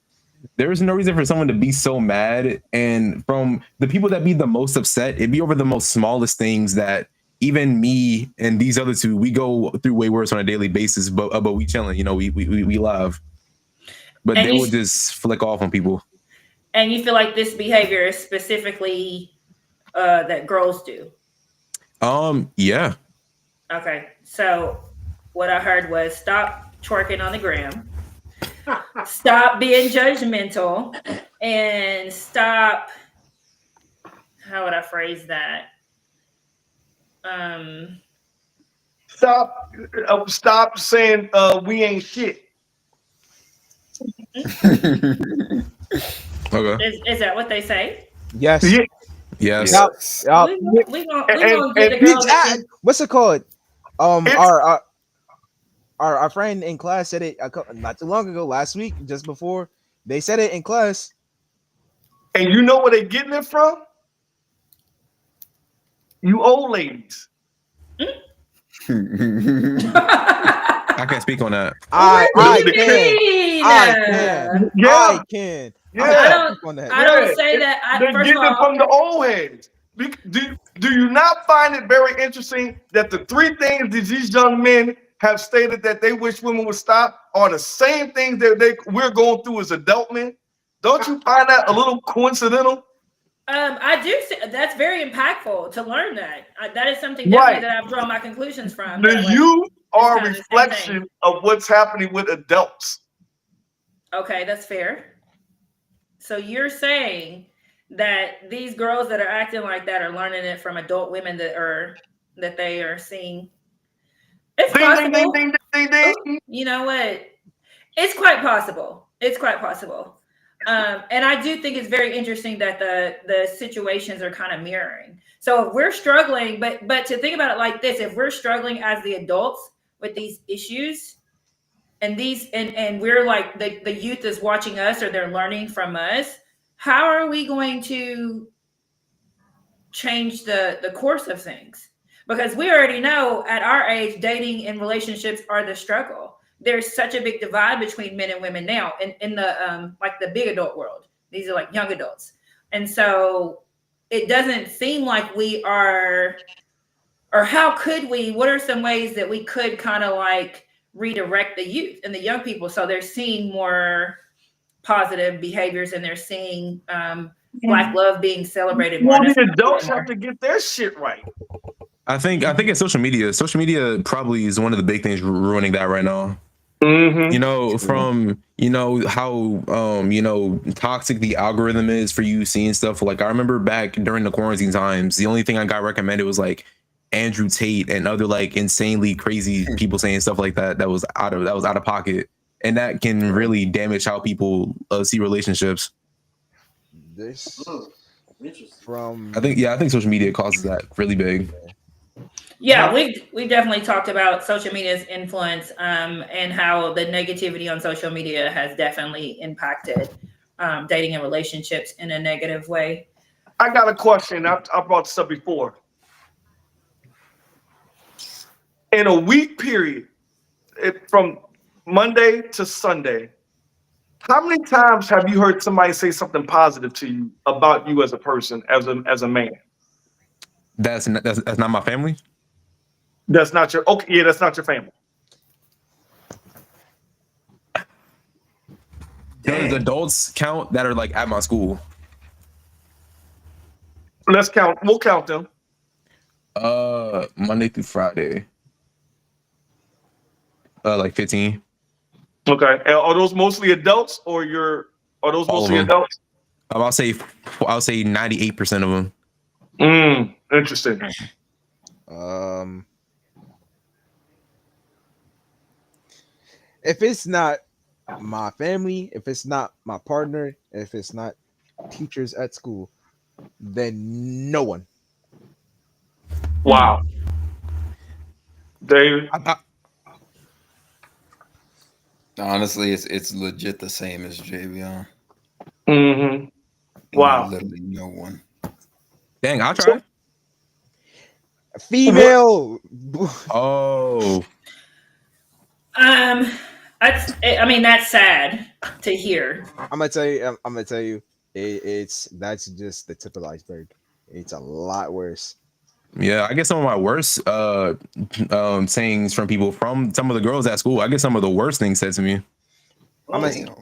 S5: there is no reason for someone to be so mad. And from the people that be the most upset, it'd be over the most smallest things that even me and these other two, we go through way worse on a daily basis. But we chilling, we laugh. But
S1: And
S5: they
S1: you
S5: would just flick off on people.
S1: and you feel like this behavior is specifically that girls do.
S5: Yeah.
S1: Okay. So what I heard was stop twerking on the gram, stop being judgmental, and stop. How would I phrase that? Um,
S3: Stop saying we ain't shit.
S5: Okay.
S1: is that what they say?
S2: Yes.
S3: Yeah,
S5: Yes.
S2: Yep.
S6: Yes.
S2: Yep.
S1: We gonna get
S3: and
S1: the girls that can.
S2: What's it called? Um,
S3: it's
S2: our, our our friend in class said it not too long ago, last week, just before they said it in class.
S3: and you know where they getting it from? You old ladies.
S5: I can't speak on that.
S2: I
S1: What
S2: I
S1: do you
S2: can
S1: mean?
S2: I can
S3: Yeah,
S2: I can I
S1: I
S3: yeah.
S2: can
S1: don't.
S2: speak on that.
S1: I
S3: Yeah,
S1: don't say that.
S3: they're
S1: First of
S3: getting it
S1: all,
S3: from the old heads. Do you not find it very interesting that the three things that these young men have stated that they wish women would stop are the same things that we're going through as adult men? Don't you find that a little coincidental?
S1: I do. That's very impactful to learn that. That is something definitely
S3: Right.
S1: that I've drawn my conclusions from.
S3: The
S1: That like
S3: you
S1: it's
S3: are a
S1: kind of the same thing.
S3: reflection of what's happening with adults.
S1: Okay, that's fair. So you're saying that these girls that are acting like that are learning it from adult women that they are seeing. It's
S3: Ding, ding, ding,
S1: possible.
S3: ding, ding, ding,
S1: Oh,
S3: ding.
S1: you know what? It's quite possible. It's quite possible. And I do think it's very interesting that the situations are kind of mirroring. So if we're struggling, but to think about it like this, if we're struggling as the adults with these issues, and we're like the youth is watching us or they're learning from us, how are we going to change the course of things? Because we already know at our age dating and relationships are the struggle. There's such a big divide between men and women now in the like the big adult world. These are like young adults, and so it doesn't seem like we are, or how could we, what are some ways that we could kind of like redirect the youth and the young people so they're seeing more positive behaviors and they're seeing black love being celebrated more
S3: Well,
S1: and us
S3: the adults have
S1: more.
S3: to get their shit right.
S5: I think it's social media. Social media probably is one of the big things ruining that right now.
S3: Mm-hmm.
S5: From how toxic the algorithm is for you seeing stuff. Like I remember back during the quarantine times, the only thing I got recommended was like Andrew Tate and other like insanely crazy people saying stuff like that that was out of pocket, and that can really damage how people see relationships.
S2: This
S4: Oh, interesting.
S2: from
S5: I think social media causes that really big.
S1: Yeah,
S3: Huh?
S1: we've definitely talked about social media's influence, and how the negativity on social media has definitely impacted dating and relationships in a negative way.
S3: I got a question. I brought this up before. In a week period, from Monday to Sunday, how many times have you heard somebody say something positive to you about you as a person, as a man?
S5: That's not my family.
S3: That's not your okay. Yeah, that's not your family.
S5: Does
S1: Dang.
S5: adults count that are like at my school?
S3: Let's count. We'll count them.
S5: Monday through Friday. Like 15.
S3: Okay. And are those mostly adults, or are those
S5: All of
S3: mostly
S5: them.
S3: adults?
S5: I'll say 98% of them.
S3: Interesting.
S2: If it's not my family, if it's not my partner, if it's not teachers at school, then no one.
S3: Wow. David.
S6: Honestly, it's legit the same as Javion.
S3: Mm-hmm. Wow.
S6: Literally no one.
S5: Dang, I'll
S3: So,
S5: try.
S2: Female.
S5: Oh,
S1: I mean, that's sad to hear.
S2: I'm gonna tell you. That's just the tip of the iceberg. It's a lot worse.
S5: yeah. I get some of my worst sayings from people, from some of the girls at school. I get some of the worst things said to me.
S2: I'm a,
S6: Damn.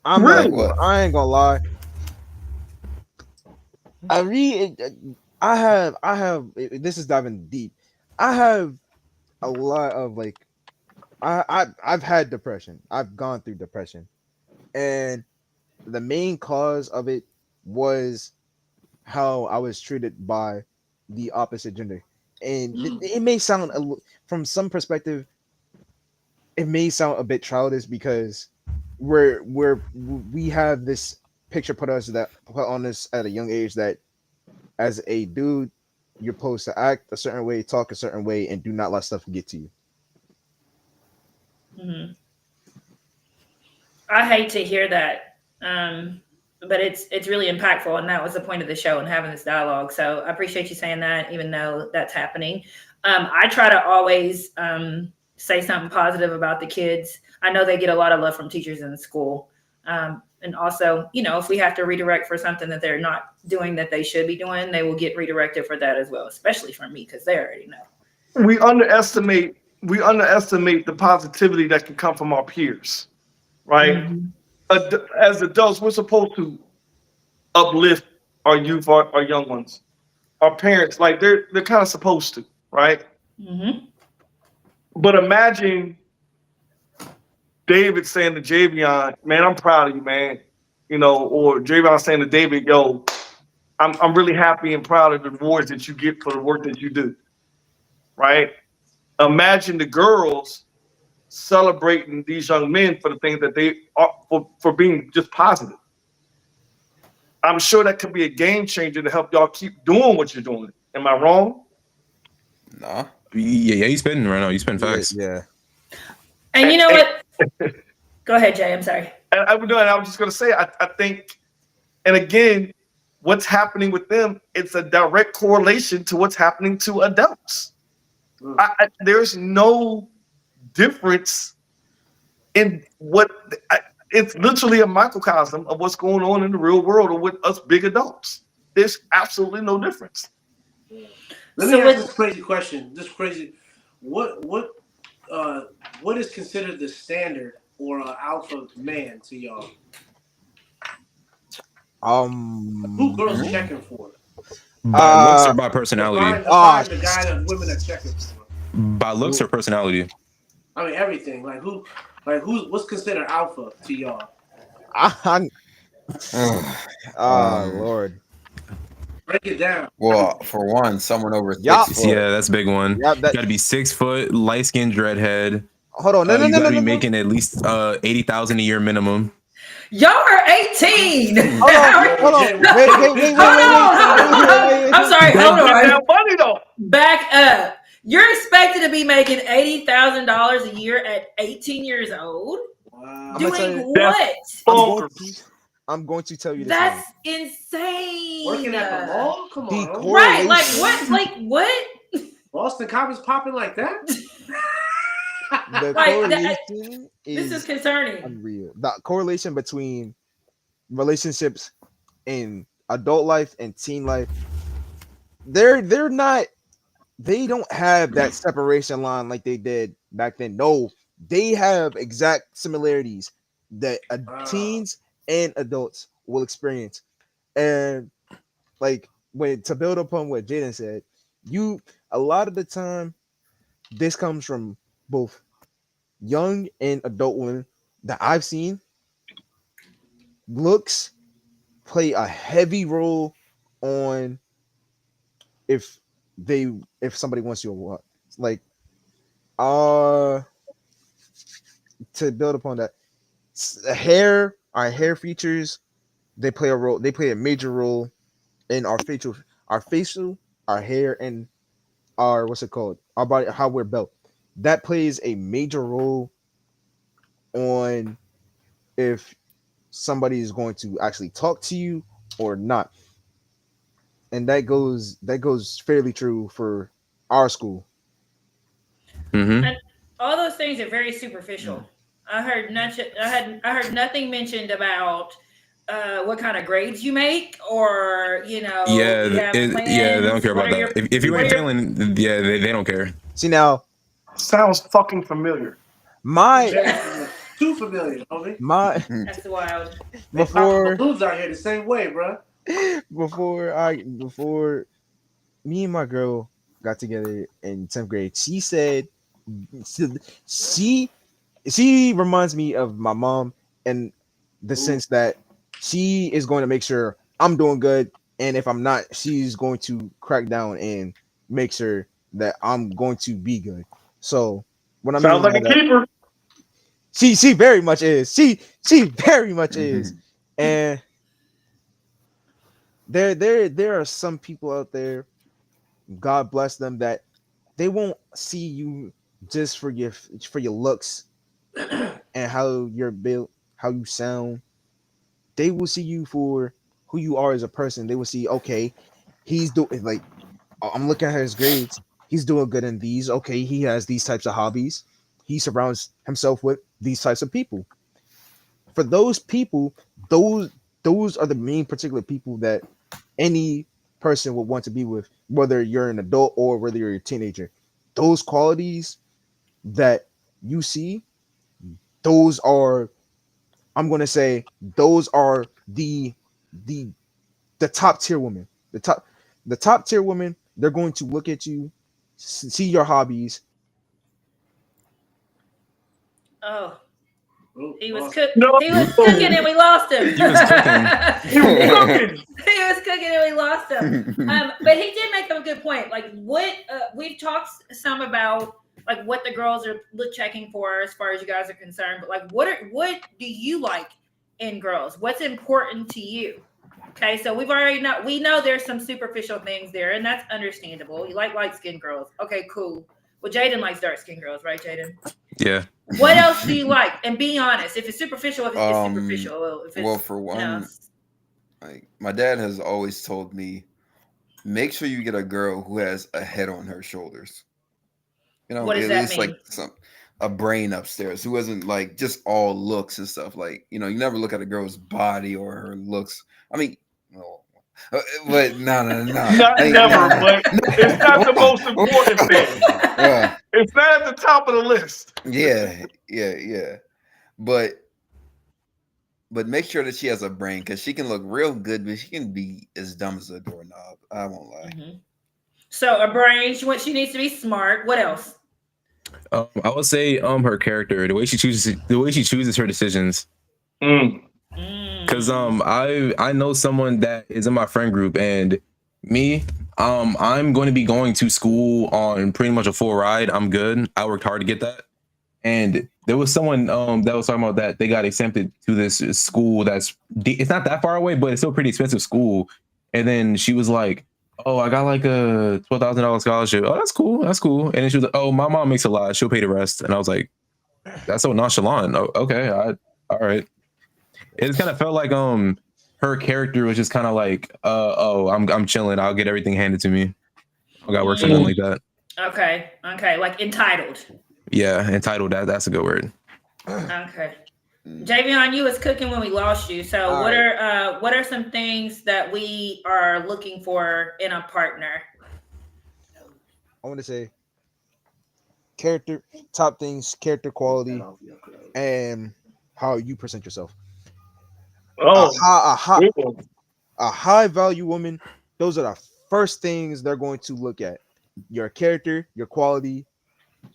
S2: I'm
S3: Really?
S2: not. I ain't gonna lie. I read. I have. This is diving deep. I have a lot of like. I've had depression. I've gone through depression, and the main cause of it was how I was treated by the opposite gender. And it may sound from some perspective, it may sound a bit childish because we have this picture put on us at a young age that as a dude you're supposed to act a certain way, talk a certain way, and do not let stuff get to you.
S1: Mhm. I hate to hear that, but it's really impactful, and that was the point of the show and having this dialogue. So I appreciate you saying that, even though that's happening. I try to always say something positive about the kids. I know they get a lot of love from teachers in the school, and also, if we have to redirect for something that they're not doing that they should be doing, they will get redirected for that as well, especially from me because they already know.
S3: We underestimate the positivity that can come from our peers, right?
S1: Mhm.
S3: As adults, we're supposed to uplift our youth, our young ones, our parents. Like they're kind of supposed to, right?
S1: Mhm.
S3: But imagine David saying to Javion, "Man, I'm proud of you, man." Or Javion saying to David, "Yo, I'm really happy and proud of the rewards that you get for the work that you do." Right? Imagine the girls celebrating these young men for the things that they are for being just positive. I'm sure that could be a game changer to help y'all keep doing what you're doing. Am I wrong?
S6: Nah.
S5: Yeah, you spitting right now. You spitting
S2: Yeah,
S5: facts.
S2: yeah.
S1: And you
S3: And,
S1: know
S3: and,
S1: what? Go ahead, Jay. I'm sorry.
S3: and I was just going to say, I think, and again, what's happening with them, it's a direct correlation to what's happening to adults. There's no difference in it's literally a microcosm of what's going on in the real world or with us big adults. There's absolutely no difference.
S4: Let me ask this crazy question. This crazy, what is considered the standard or an alpha man to y'all? Who girls checking for?
S5: By looks or by personality?
S1: Ah,
S4: Define the guy that women are checking for.
S5: By looks or personality?
S4: I mean everything. What's considered alpha to y'all?
S2: Lord.
S4: Break it down.
S6: Well, for one, someone over
S2: Yup.
S6: 6 foot.
S5: Yeah, that's a big one.
S2: Yep,
S5: You got to be 6 foot, light skinned, dreadhead.
S2: Hold on. No,
S5: You got to be
S2: no.
S5: making at least 80,000 a year minimum.
S1: Y'all are 18.
S2: Hold on. Wait.
S1: I'm sorry.
S3: They
S1: Hold
S3: get
S1: on.
S3: that money though.
S1: Back up. You're expected to be making $80,000 a year at 18 years old.
S4: Wow.
S2: I'm gonna tell
S1: Doing
S2: you,
S1: what?
S2: I'm going to tell you this.
S1: That's insane.
S4: Working at the mall? Come
S2: The
S4: on. homie.
S1: Right? Like what? Like what?
S4: Boston Commons popping like that?
S2: The
S1: Like,
S2: correlation
S1: This is
S2: is
S1: concerning.
S2: unreal. The correlation between relationships in adult life and teen life, they're not. They don't have that separation line like they did back then. No, they have exact similarities that teens and adults will experience. And like when to build upon what Jaden said, a lot of the time this comes from both young and adult women that I've seen. Looks play a heavy role on if if somebody wants you or what. Like to build upon that, our hair features, they play a role. They play a major role in our hair, and our what's it called, our body, how we're built. That plays a major role on if somebody is going to actually talk to you or not, and that goes fairly true for our school.
S5: Mm-hmm.
S1: And all those things are very superficial. I heard nothing mentioned about what kind of grades you make, or do you have plans?
S5: They don't care about
S1: What are
S5: that. If you
S1: what
S5: ain't
S1: are your
S5: failing, they don't care.
S2: See now,
S3: Sounds fucking familiar.
S2: my
S4: Too familiar, homie.
S2: my
S1: That's wild.
S4: They popping
S2: before
S4: balloons out here the same way, bro.
S2: before me and my girl got together in 10th grade, she said she she reminds me of my mom in the sense that she is going to make sure I'm doing good, and if I'm not, she's going to crack down and make sure that I'm going to be good. So what I mean
S3: Sounds like
S2: by
S3: a
S2: that,
S3: keeper.
S2: she very much is. She very much is. And there are some people out there, God bless them, that they won't see you just for your looks and how you're built, how you sound. They will see you for who you are as a person. They will see, okay, he's doing like, I'm looking at his grades. He's doing good in these. Okay, he has these types of hobbies. He surrounds himself with these types of people. For those people, those are the main particular people that any person would want to be with, whether you're an adult or whether you're a teenager. Those qualities that you see, those are, I'm going to say, those are the the top tier women. The top tier women, they're going to look at you, see your hobbies.
S1: Oh, he was
S4: Boston.
S3: No,
S1: He was cooking and we lost him.
S5: He was cooking.
S3: he was cooking.
S1: He was cooking and we lost him. But he did make a good point. Like what we've talked some about, like what the girls are checking for as far as you guys are concerned. But like, what do you like in girls? What's important to you? Okay, so we know there's some superficial things there, and that's understandable. You like light skinned girls. Okay, cool. Well, Jaden likes dark skinned girls, right, Jaden?
S5: Yeah.
S1: What else do you like? And be honest. If it's superficial, if it's superficial.
S6: Well, for one, like my dad has always told me, make sure you get a girl who has a head on her shoulders.
S1: What does
S6: at
S1: that
S6: least
S1: mean?
S6: like a brain upstairs, who isn't like just all looks and stuff. Like, you never look at a girl's body or her looks. I mean, no. But no.
S3: Not never, but it's not the most important thing. It's not at the top of the list.
S6: Yeah. But make sure that she has a brain, because she can look real good, but she can be as dumb as a doorknob. I won't lie.
S1: Mm-hmm. So a brain. She needs to be smart. What else?
S5: I would say her character, the way she chooses her decisions. Because I know someone that is in my friend group, and me, I'm going to be going to school on pretty much a full ride. I'm good. I worked hard to get that. And there was someone that was talking about that they got accepted to this school that's it's not that far away, but it's still a pretty expensive school. And then she was like, "Oh, I got like a $12,000 scholarship. Oh, that's cool. That's cool." And then she was like, "Oh, my mom makes a lot. She'll pay the rest." And I was like, "That's so nonchalant." Oh, okay, all right. It just kind of felt like her character was just kind of like, "Oh, I'm chilling. I'll get everything handed to me. I got work for nothing like that."
S1: Okay, like entitled.
S5: Yeah, entitled. That's a good word.
S1: Okay. Javion, you was cooking when we lost you. So
S2: All
S1: what are some things that we are looking for in a partner?
S2: I want to say character, top things, character quality, and how you present yourself.
S3: Oh, good one.
S2: A high value woman, those are the first things they're going to look at. Your character, your quality,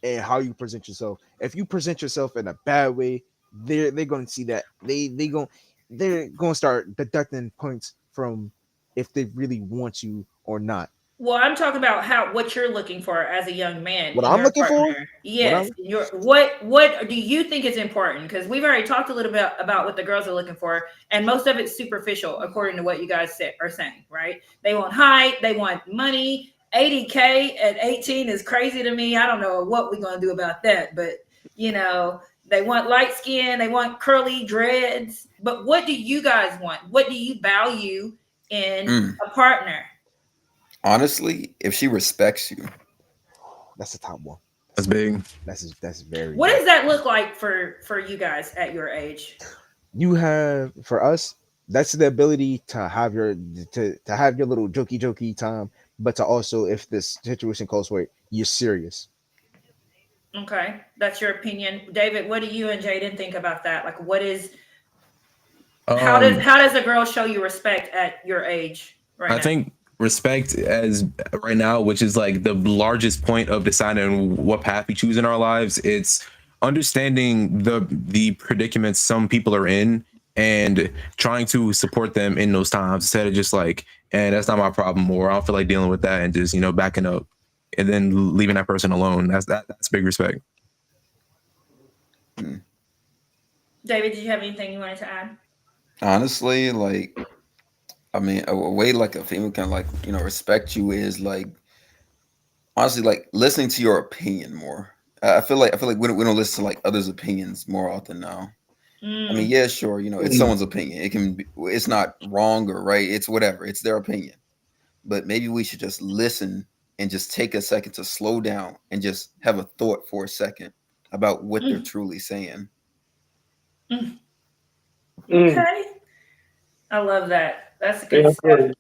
S2: and how you present yourself. If you present yourself in a bad way, they're going to see that. They're going to start deducting points from if they really want you or not.
S1: Well, I'm talking about what you're looking for as a young man
S2: What
S1: in
S2: I'm
S1: your
S2: looking for,
S1: partner. Yes, what do you think is important? Because we've already talked a little bit about what the girls are looking for, and most of it's superficial, according to what you guys are saying. Right? They want height, they want money. 80K at 18 is crazy to me. I don't know what we're gonna do about that, but they want light skin, they want curly dreads. But what do you guys want? What do you value in a partner?
S6: Honestly, if she respects you,
S2: that's the top one.
S5: That's big.
S2: That's very.
S1: What does that look like for you guys at your age?
S2: You have for us, that's the ability to have to have your little jokey time, but to also, if this situation calls for it, you're serious.
S1: Okay, that's your opinion, David. What do you and Jaden think about that? Like, what is how does a girl show you respect at your age right now?
S5: I think respect as right now, which is like the largest point of deciding what path we choose in our lives, it's understanding the predicaments some people are in and trying to support them in those times instead of just like, and that's not my problem, or I don't feel like dealing with that, and just backing up and then leaving that person alone. That's big respect.
S1: David, did you have anything you wanted to add?
S6: honestly, like, I mean, a way like a female can like respect you is like honestly like listening to your opinion more. I feel like we don't listen to like others' opinions more often now. I mean, yeah, sure, it's someone's opinion. It's not wrong or right. It's whatever. It's their opinion. But maybe we should just listen and just take a second to slow down and just have a thought for a second about what they're truly saying.
S1: Okay, I love that. That's good stuff.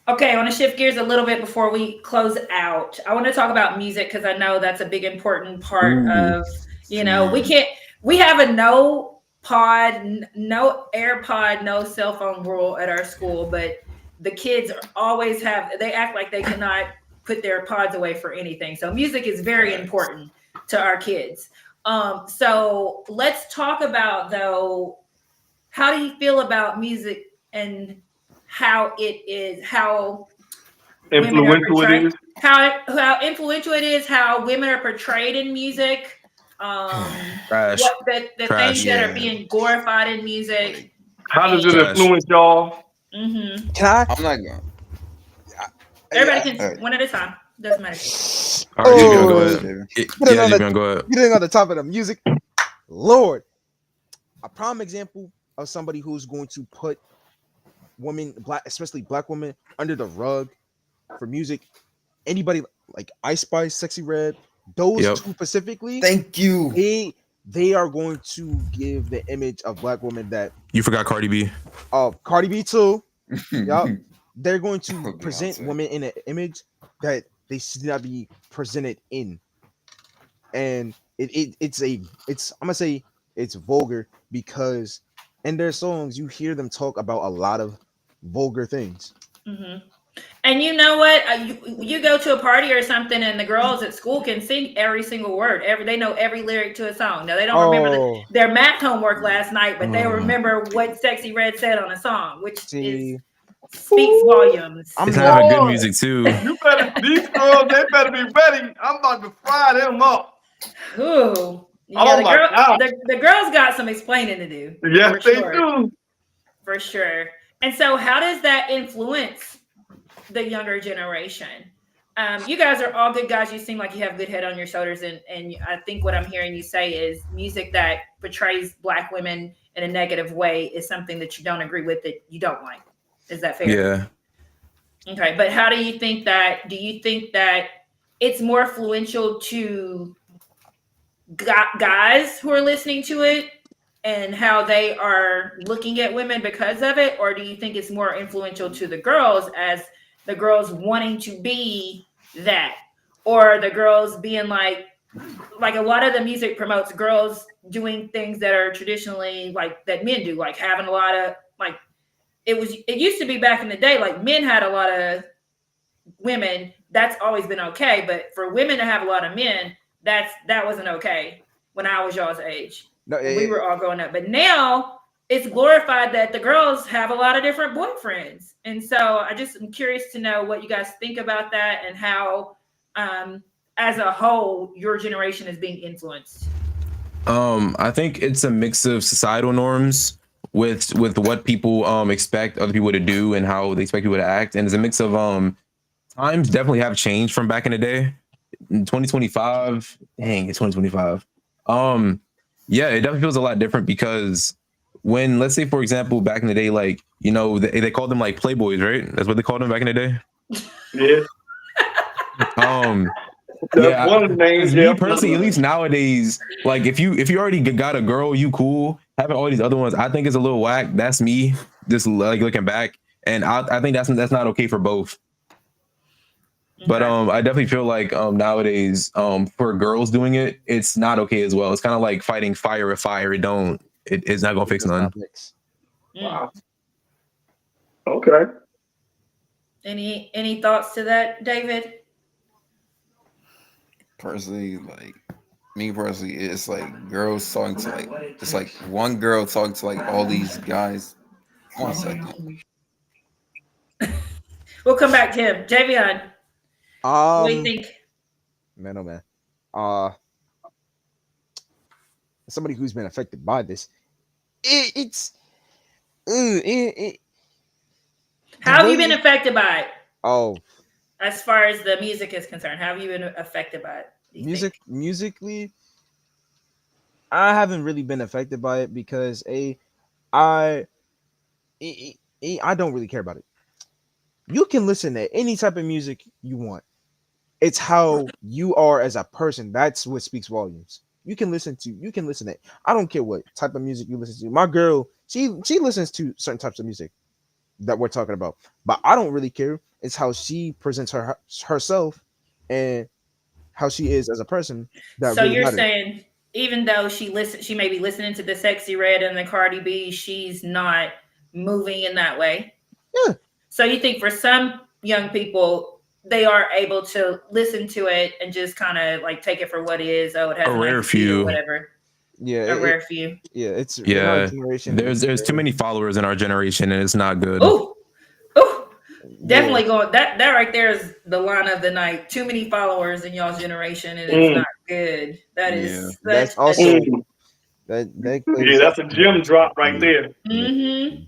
S1: Okay, I want to shift gears a little bit before we close out. I want to talk about music because I know that's a big important part of we have a no AirPod, no cell phone rule at our school, but the kids always they act like they cannot put their pods away for anything. So music is very important to our kids. So let's talk about though, how do you feel about music and how
S3: influential it is?
S1: how influential it is, how women are portrayed in music,
S5: Trash.
S1: what the things that are being glorified in music.
S3: How does it influence y'all?
S1: Mm-hmm.
S6: I'm not going.
S1: Everybody can one at a time. Doesn't matter.
S5: All right, go ahead. Go ahead.
S2: Getting on the top of the music, Lord, a prime example of somebody who's going to put women, especially black women, under the rug for music. Anybody like Ice Spice, Sexy Red, those two specifically.
S6: Thank you.
S2: They are going to give the image of black women that
S5: you forgot Cardi B.
S2: Cardi B too. Yep. They're going to present women in an image that they should not be presented in. And it's I'm gonna say it's vulgar because in their songs you hear them talk about a lot of vulgar things.
S1: Mm-hmm. And you know what? You go to a party or something, and the girls at school can sing every single word. They know every lyric to a song. Now they don't remember their math homework last night, but they remember what Sexy Red said on a song, which speaks volumes.
S5: It's not good music too.
S3: These girls, they better be ready. I'm about to fry them up.
S1: Ooh. Yeah,
S3: Oh my God.
S1: the girls got some explaining to do.
S3: Yes,
S1: for
S3: they
S1: sure.
S3: do.
S1: For sure. And so, how does that influence the younger generation? You guys are all good guys. You seem like you have good head on your shoulders, and I think what I'm hearing you say is music that portrays Black women in a negative way is something that you don't agree with, that you don't like. Is that fair?
S5: Yeah.
S1: Okay, but how do you think that? Do you think that it's more influential to guys who are listening to it and how they are looking at women because of it, or do you think it's more influential to the girls, as the girls wanting to be that, or the girls being like a lot of the music promotes girls doing things that are traditionally like that men do, like having a lot of like it used to be back in the day, like men had a lot of women, that's always been okay, but for women to have a lot of men, that wasn't okay when I was y'all's age.
S2: No,
S1: We were all growing up, but now it's glorified that the girls have a lot of different boyfriends. And so I just am curious to know what you guys think about that, and how as a whole your generation is being influenced.
S5: I think it's a mix of societal norms with what people expect other people to do and how they expect people to act, and it's a mix of times definitely have changed from back in the day. In 2025, dang, it's 2025. Yeah, it definitely feels a lot different, because when, let's say for example, back in the day, like, you know, they called them like playboys, right? That's what they called them back in the day.
S3: Yeah. That's
S5: Yeah,
S3: one of the names.
S5: me
S3: Yeah.
S5: personally, at least nowadays, like if you already got a girl, you cool. Having all these other ones, I think is a little whack. That's me, just like looking back, and I think that's not okay for both. But
S1: Okay.
S5: I definitely feel like nowadays, for girls doing it, it's not okay as well. It's kind of like fighting fire with fire. It's not gonna fix
S2: does
S5: none.
S2: not mix.
S3: Wow. Okay.
S1: Any thoughts to that, David?
S6: Personally, like me personally, it's like girls talking to like it's like one girl talking to like all these guys. 1 second.
S1: We'll come back to him. Javion, what do you think?
S2: Man, oh man. Uh, somebody who's been affected by this, it's
S1: How have you
S2: way-
S1: been affected by it?
S2: Oh,
S1: As far as the music is concerned, how have you been affected by it? Do you think?
S2: musically, I haven't really been affected by it because I I don't really care about it. You can listen to any type of music you want. It's how you are as a person. That's what speaks volumes. You can listen to it. I don't care what type of music you listen to. My girl, she listens to certain types of music that we're talking about, but I don't really care. It's how she presents herself and how she is as a person that
S1: So
S2: really
S1: you're
S2: matters.
S1: saying even though she may be listening to the Sexy Red and the Cardi B, she's not moving in that way.
S2: Yeah.
S1: So you think for some young people, they are able to listen to it and just kind of like take it for what it is. Oh, it has
S5: A
S1: a
S5: rare
S1: nice beat or
S5: few.
S1: whatever.
S2: Yeah,
S1: A rare few.
S2: yeah, it's in our
S5: Yeah,
S2: generation.
S5: there's too many followers in our generation, and it's not good.
S1: Ooh, definitely
S2: Yeah.
S1: going. That right there is the line of the night. Too many followers in y'all's generation, and it's not good. That is
S6: Yeah.
S1: such
S2: That's
S1: a
S2: also
S3: Mm.
S2: that
S3: Yeah,
S2: plays.
S3: that's a gem drop right there.
S1: Mm-hmm.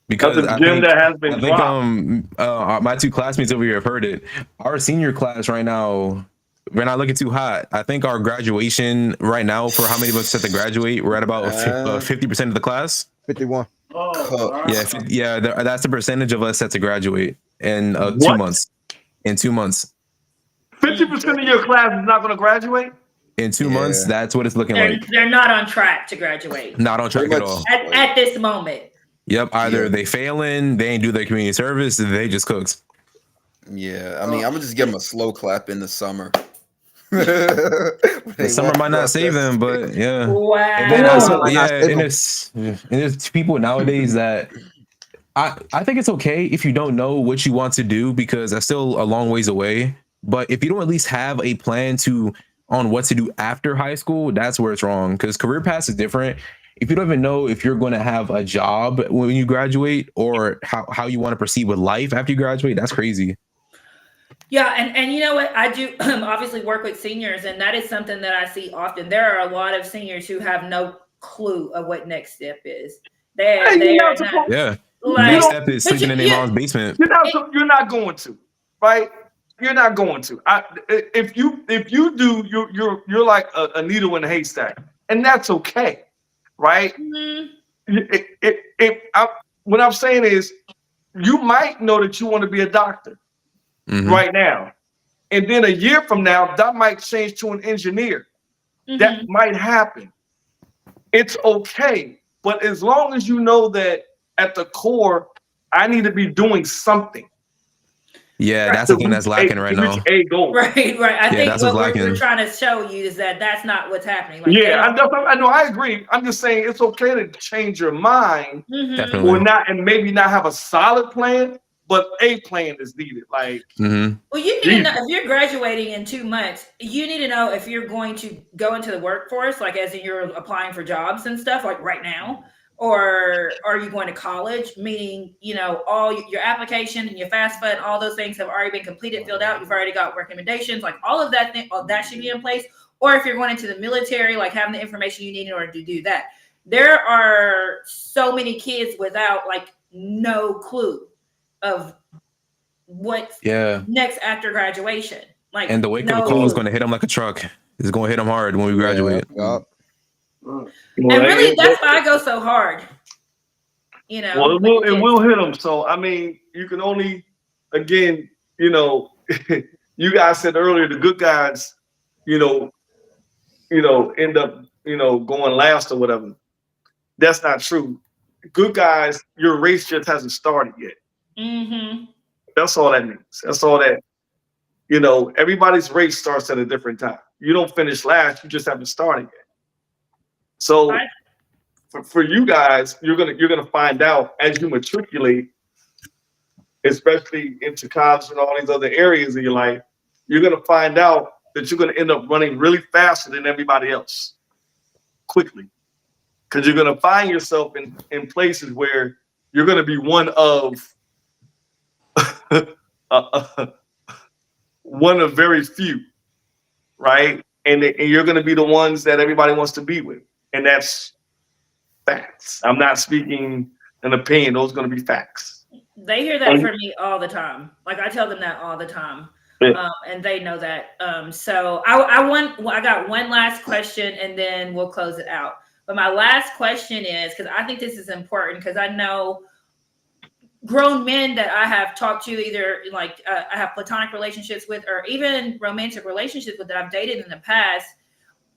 S5: Because
S3: That's a gem that has been dropped.
S5: my two classmates over here have heard it. Our senior class right now, we're not looking too hot. I think our graduation right now, for how many of us set to graduate, we're at about 50% of the class.
S2: 51.
S4: Oh,
S6: Cut.
S5: Yeah, that's the percentage of us set to graduate in 2
S3: What?
S5: months. In 2 months.
S3: 50% of your class is not going to graduate?
S5: In 2 months,
S6: Yeah.
S5: that's what it's looking like.
S1: They're not on track to graduate
S5: Not on track
S6: Pretty
S5: at
S6: much.
S5: all.
S1: at this moment.
S5: Yep, either
S6: Yeah.
S5: they failing, they ain't do their community service, they just cooked.
S6: Yeah. I mean, I'm gonna just give them a slow clap in the summer.
S5: The summer might not save them, but yeah. And then
S1: Wow.
S5: and there's people nowadays that I think it's okay if you don't know what you want to do, because that's still a long ways away. But if you don't at least have a plan on what to do after high school, that's where it's wrong. Because career paths is different. If you don't even know if you're going to have a job when you graduate, or how you want to proceed with life after you graduate, that's crazy.
S1: Yeah, and you know what? I do obviously work with seniors, and that is something that I see often. There are a lot of seniors who have no clue of what next step is.
S3: Hey, you're
S1: They're
S3: not
S1: not
S3: supposed.
S5: Yeah.
S3: You
S5: Next
S1: like,
S3: don't.
S5: step is
S1: but
S5: sleeping in their
S1: you
S5: mom's basement.
S1: it,
S3: You're not going to, right? You're not going to. If you do, you're like a needle in a haystack, and that's okay, right?
S1: mm,
S3: What I'm saying is, you might know that you want to be a doctor
S5: Hmm.
S3: right now, and then a year from now, that might change to an engineer. That
S1: mhm.
S3: might happen. It's okay, but as long as you know that at the core, I need to be doing something
S5: Yeah,
S1: Right,
S5: that's the thing that's lacking right
S3: to reach
S5: now.
S3: a goal.
S1: right. I
S5: Yeah,
S1: think
S5: that's what's
S1: what we're
S5: lacking.
S1: trying to show you is that that's not what's happening. Like they
S3: Yeah,
S1: don't.
S3: I know. I agree. I'm just saying it's okay to change your mind
S1: Hmm.
S3: or
S5: Definitely.
S3: not, and maybe not have a solid plan, but a plan is needed. Like,
S5: Hmm.
S1: Well, you need to know
S3: Jesus.
S1: if you're graduating in 2 months. You need to know if you're going to go into the workforce, like as in you're applying for jobs and stuff, like right now, or are you going to college? Meaning, all your application and your FAFSA and all those things have already been completed, filled out. You've already got recommendations, like all of that. All that should be in place. Or if you're going into the military, like having the information you need in order to do that. There are so many kids without like no clue of what's
S5: Yeah.
S1: next after graduation.
S5: And
S1: Like
S5: the wake up
S1: no
S5: call is
S3: Mm.
S5: going
S1: clue.
S5: to hit them like a truck. It's going to hit them hard when we
S2: Yeah,
S5: graduate.
S2: yeah.
S3: Well,
S1: And really
S3: it,
S1: that's why I go so hard.
S3: well,
S1: With the
S3: it
S1: kids.
S3: will hit them. So I mean, you can only, again, you know, you guys said earlier the good guys, you know, end up, going last or whatever. That's not true. Good guys, your race just hasn't started yet.
S1: Mm-hmm.
S3: That's all that means. That's all that. Everybody's race starts at a different time. You don't finish last. You just haven't started yet.
S1: I
S3: So for you guys, you're gonna find out as you matriculate, especially into college and all these other areas of your life. You're gonna find out that you're gonna end up running really faster than everybody else quickly because you're gonna find yourself in places where you're gonna be one of uh, one of very few, right? And you're going to be the ones that everybody wants to be with, and that's facts. I'm not speaking an opinion; those are going to be facts.
S1: They hear that
S3: And
S1: from me all the time. Like I tell them that all the time.
S3: yeah,
S1: And they know that. So I got one last question and then we'll close it out. But my last question is because I think this is important because I know grown men that I have talked to, either like I have platonic relationships with, or even romantic relationships with that I've dated in the past.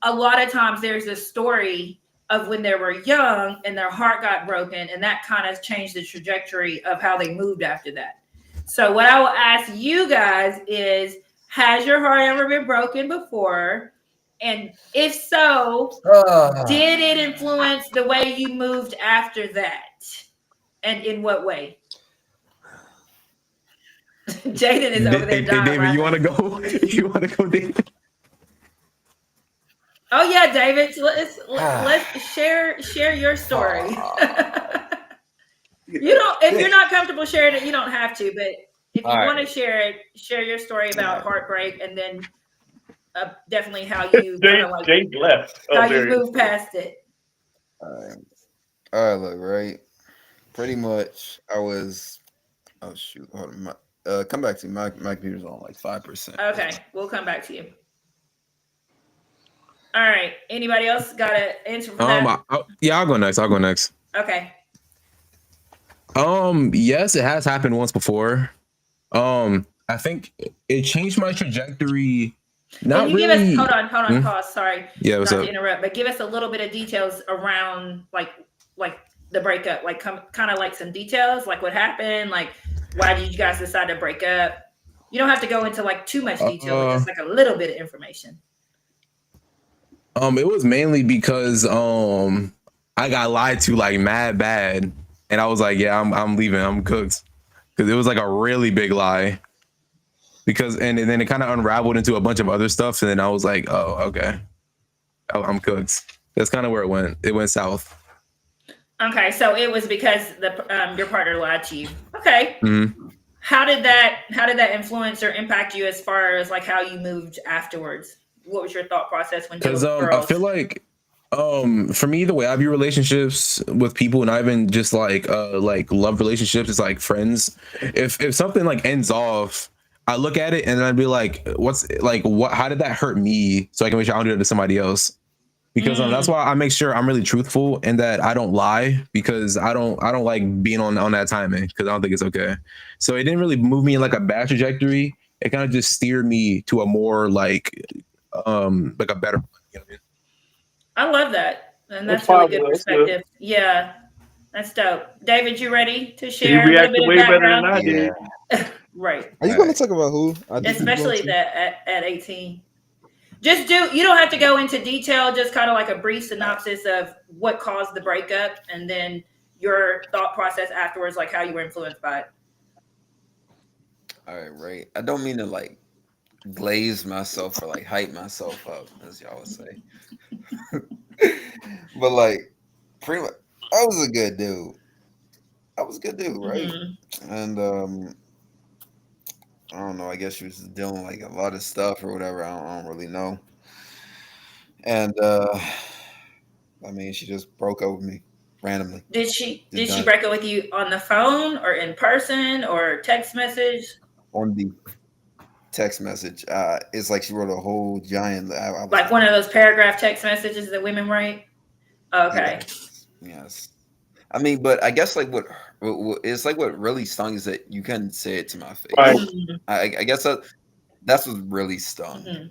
S1: A lot of times there's a story of when they were young and their heart got broken, and that kind of changed the trajectory of how they moved after that. So, what I will ask you guys is, has your heart ever been broken before? And if so, did it influence the way you moved after that? And in what way? Jaden is over there
S5: Hey,
S1: dying
S5: David, you
S1: laughing.
S5: want to go? You want to go, David?
S1: Oh yeah, David. Let's share your story. You don't if you're not comfortable sharing it, you don't have to. But if you
S6: All
S1: want to
S6: right.
S1: share it, share your story
S6: All
S1: about
S6: right.
S1: heartbreak, and then definitely how you kind of like
S3: Jake left.
S1: how
S3: Oh,
S1: you
S3: there he is.
S1: move past it.
S6: All right. All right. Look, right. Pretty much, I was. Oh shoot! Hold on. Come back to me. My computer's on like 5%.
S1: Okay, we'll come back to you. All right. Anybody else got an answer for that?
S5: Yeah, I'll go next. I'll go next.
S1: Okay.
S5: Yes, it has happened once before. I think it changed my trajectory.
S1: Can
S5: Not
S1: you give us
S5: really.
S1: hold on,
S5: Hmm?
S1: pause, sorry,
S5: Yeah, what's
S1: not to
S5: up?
S1: interrupt, but give us a little bit of details around like the breakup, like kind of like some details, like what happened, like why did you guys decide to break up? You don't have to go into like too much detail, but
S5: Uh,
S1: just like a little bit of information.
S5: it was mainly because I got lied to like mad bad, and I was like, yeah, I'm leaving. I'm cooked because it was like a really big lie. Because and then it kind of unraveled into a bunch of other stuff, and then I was like, oh, okay, I'm cooked. That's kind of where it went. It went south.
S1: Okay, so it was because the your partner lied to you. Okay.
S5: Mm-hmm.
S1: how did that influence or impact you as far as like how you moved afterwards? What was your thought process when dealing
S5: Because
S1: with
S5: I
S1: girls?
S5: feel like for me the way I view relationships with people, not even just like love relationships, it's like friends. If something like ends off, I look at it and then I'd be like, what's like what how did that hurt me? So I can make sure I don't do it to somebody else. Because that's
S1: Mm,
S5: why I make sure I'm really truthful and that I don't lie, because I don't like being on that timing, because I don't think it's okay. So it didn't really move me in like a bad trajectory. It kind of just steered me to a more like a better, you know what I mean?
S1: I love that, and
S3: That's
S1: that's really good
S3: positive. That's good.
S1: perspective. Yeah, that's dope. David, you ready to
S3: You
S1: share a little
S3: reacted
S1: bit of
S3: way better than
S1: background?
S3: I
S6: Yeah.
S3: did.
S1: Right,
S2: Are you
S6: All
S2: going to
S6: right.
S2: talk about who? I think he's going
S1: especially
S2: to.
S1: that at 18. Just do. You don't have to go into detail. Just kind of like a brief synopsis of what caused the breakup, and then your thought process afterwards, like how you were influenced by it.
S6: All right. Right. I don't mean to like glaze myself or like hype myself up, as y'all would say. But like, pretty much, I was a good dude. I was a good dude, right?
S1: Hmm.
S6: And I don't know. I guess she was dealing like a lot of stuff or whatever. I don't really know. And I mean, she just broke up with me randomly. Just
S1: Did she
S6: done
S1: break up with you on the phone or in person or text message?
S6: on the text message. It's like she wrote a whole giant. I was
S1: Like
S6: like,
S1: one of those paragraph text messages that women write? Okay.
S6: yes, yes. I mean, but I guess like it's like what really stung is that you couldn't say it to my
S3: Right.
S6: face. I guess that's what really stung.
S1: Mm-hmm.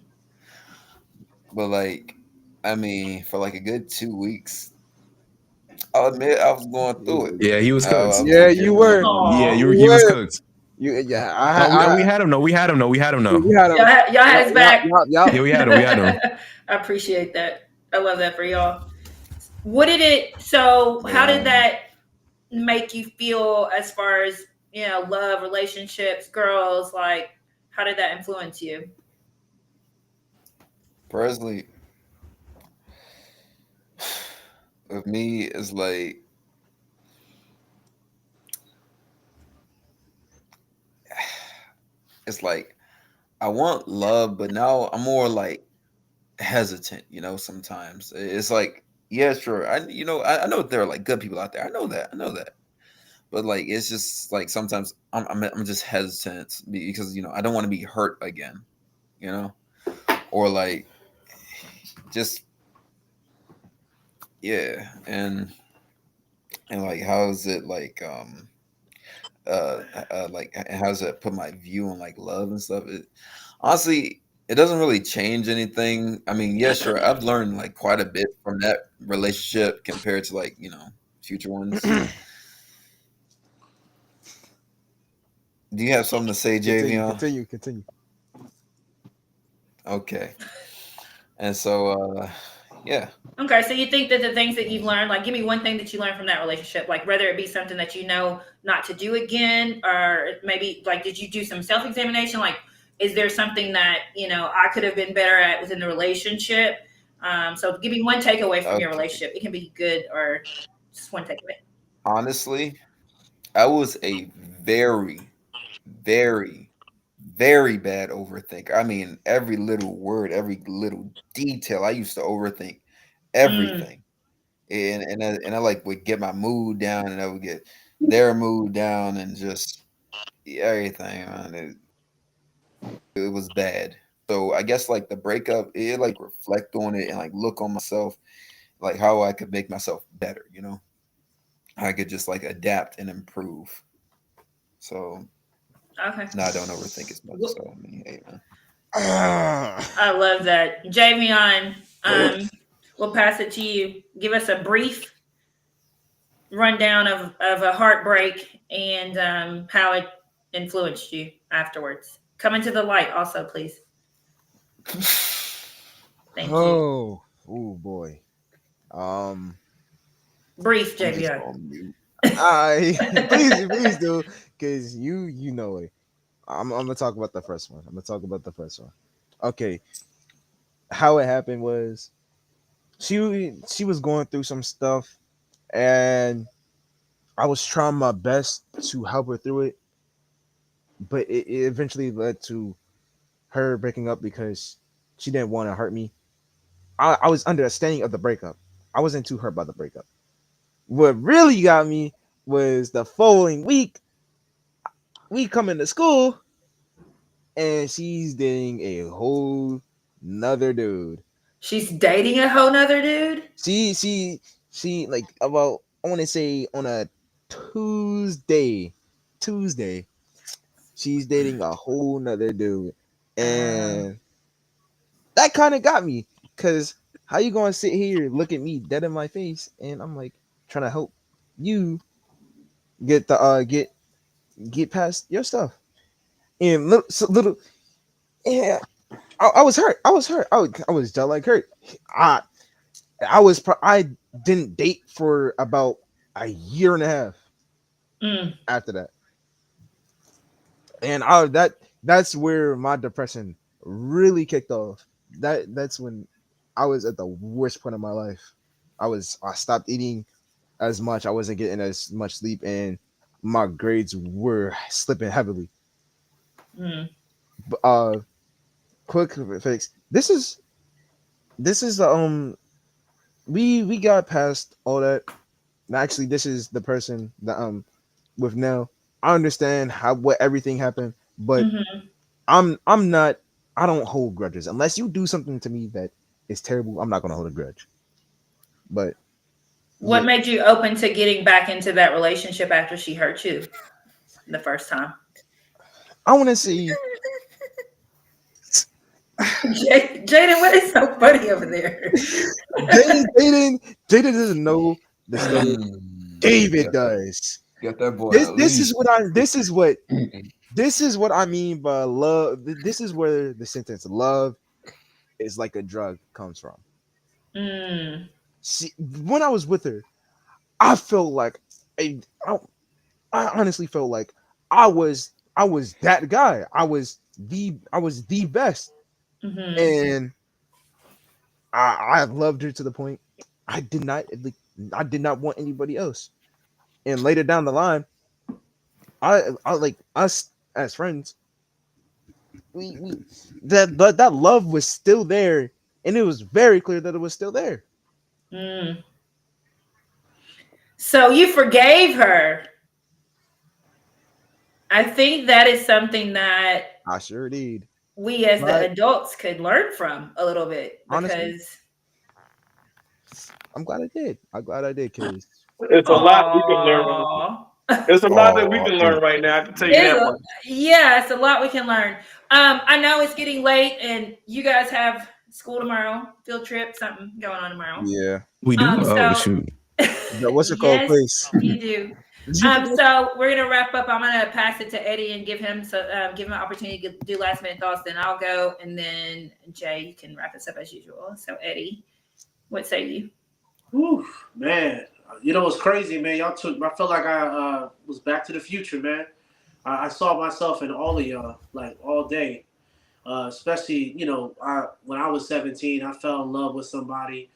S6: But like, I mean, for like a good 2 weeks, I'll admit I was going through it.
S5: Yeah, he was
S6: I
S5: cooked.
S6: was
S2: Yeah, you
S6: legitimately
S2: were.
S6: going
S5: Yeah,
S1: Aw.
S2: You
S5: he was
S2: were.
S5: cooked.
S2: Yeah,
S5: We had him. No, we had him. No, we had him. No.
S2: we had him.
S1: Y'all had his back.
S5: Yeah, we had him. We had him.
S1: I appreciate that. I love that for y'all. What did it, so
S6: But
S1: how did that make you feel as far as, love, relationships, girls? Like, how did that influence you?
S6: personally, with me, it's like I want love, but now I'm more like hesitant. Sometimes it's like, yeah, sure. I know there are like good people out there. I know that. I know that. But like, it's just like sometimes I'm just hesitant because I don't want to be hurt again. You know, or like just yeah, and like how is it like like how does it put my view on like love and stuff? Honestly, it doesn't really change anything. I mean, yeah, sure. I've learned like quite a bit from that relationship compared to like, future ones. Do you have something to say,
S2: Continue,
S6: Javion?
S2: continue, continue.
S6: Okay. And so yeah.
S1: Okay, so you think that the things that you've learned, like give me one thing that you learned from that relationship, like whether it be something that you know not to do again, or maybe like did you do some self-examination? Like, is there something that, I could have been better at within the relationship? So give me one takeaway from your
S6: Okay.
S1: relationship. It can be good or just one takeaway.
S6: Honestly, I was a very, very, very bad overthinker. I mean, every little word, every little detail, I used to overthink
S1: Mm,
S6: everything. And I like would get my mood down, and I would get their mood down, and just everything, man. It was bad. So I guess like the breakup, it like reflect on it and like look on myself, like how I could make myself better. I could just like adapt and improve. So
S1: okay.
S6: now I don't overthink as much. So I mean, hey man.
S1: I love that. Javion, we'll pass it to you. Give us a brief rundown of a heartbreak and how it influenced you afterwards. Coming to the light, also, please. Thank you.
S2: Oh boy. Um,
S1: Brief,
S6: I'm just
S1: JVR.
S6: on mute.
S2: I please do, because you know it. I'm gonna talk about the first one. I'm gonna talk about the first one. Okay, how it happened was she was going through some stuff, and I was trying my best to help her through it. but it eventually led to her breaking up because she didn't want to hurt me. I was understanding of the breakup. I wasn't too hurt by the breakup. What really got me was the following week. We come into school and she's dating a whole another dude.
S1: She's dating a whole nother dude.
S2: She she like about I want to say on a Tuesday, Tuesday, she's dating a whole nother dude,
S1: Um,
S2: and that kind of got me because how you gonna sit here look at me dead in my face and I'm like trying to help you get the get past your stuff and little yeah I was hurt I was just like hurt I I didn't date for about a year and a half
S1: mm,
S2: after that, and that's where my depression really kicked off. That's when I was at the worst point of my life. I stopped eating as much. I wasn't getting as much sleep, and my grades were slipping heavily.
S1: mm,
S2: Quick fix. This is we got past all that. Actually, this is the person that with now. I understand how what everything happened, but
S1: hmm
S2: I'm not. I don't hold grudges unless you do something to me that is terrible. I'm not gonna hold a grudge. But
S1: What
S2: yeah,
S1: made you open to getting back into that relationship after she hurt you the first time?
S2: I want to see
S1: Jaden, what is so funny over there?
S2: Jaden doesn't know the story. David
S6: Got that,
S2: does.
S6: got that boy
S2: This
S6: at
S2: this is
S6: least.
S2: what I this is what I mean by love. This is where the sentence "love is like a drug" comes from.
S1: Mm,
S2: See, when I was with her, I felt like I, I, I honestly felt like I was that guy. I was the best,
S1: hmm
S2: and I loved her to the point I did not like, I did not want anybody else. And later down the line, I like us as friends. We that love was still there, and it was very clear that it was still there.
S1: mm. So you forgave her. I think that is something that
S2: I sure did.
S1: we as the
S2: But
S1: adults could learn from a little bit
S2: honestly,
S1: because,
S2: I'm glad I did. I'm glad I did, cause
S3: It's a lot we can learn.
S1: oh,
S3: It's a lot that we
S2: oh,
S3: can learn right now. I can tell you
S1: it's
S3: that
S1: a,
S3: much.
S1: yeah, it's a lot we can learn. I know it's getting late and you guys have school tomorrow, field trip, something going on tomorrow.
S2: yeah.
S5: We do. Oh
S1: So
S5: shoot.
S2: What's it called,
S1: yes,
S2: place?
S1: you do.
S2: Did you forget?
S1: So we're gonna wrap up. I'm gonna pass it to Eddie and give him an opportunity to do last minute thoughts. Then I'll go, and then Jay, you can wrap us up as usual. So Eddie, what say you?
S4: Whew, man. You know what's crazy, man? Y'all took. I felt like I was Back to the Future, man. I saw myself in all of y'all, like all day. Especially, when I was 17, I fell in love with somebody.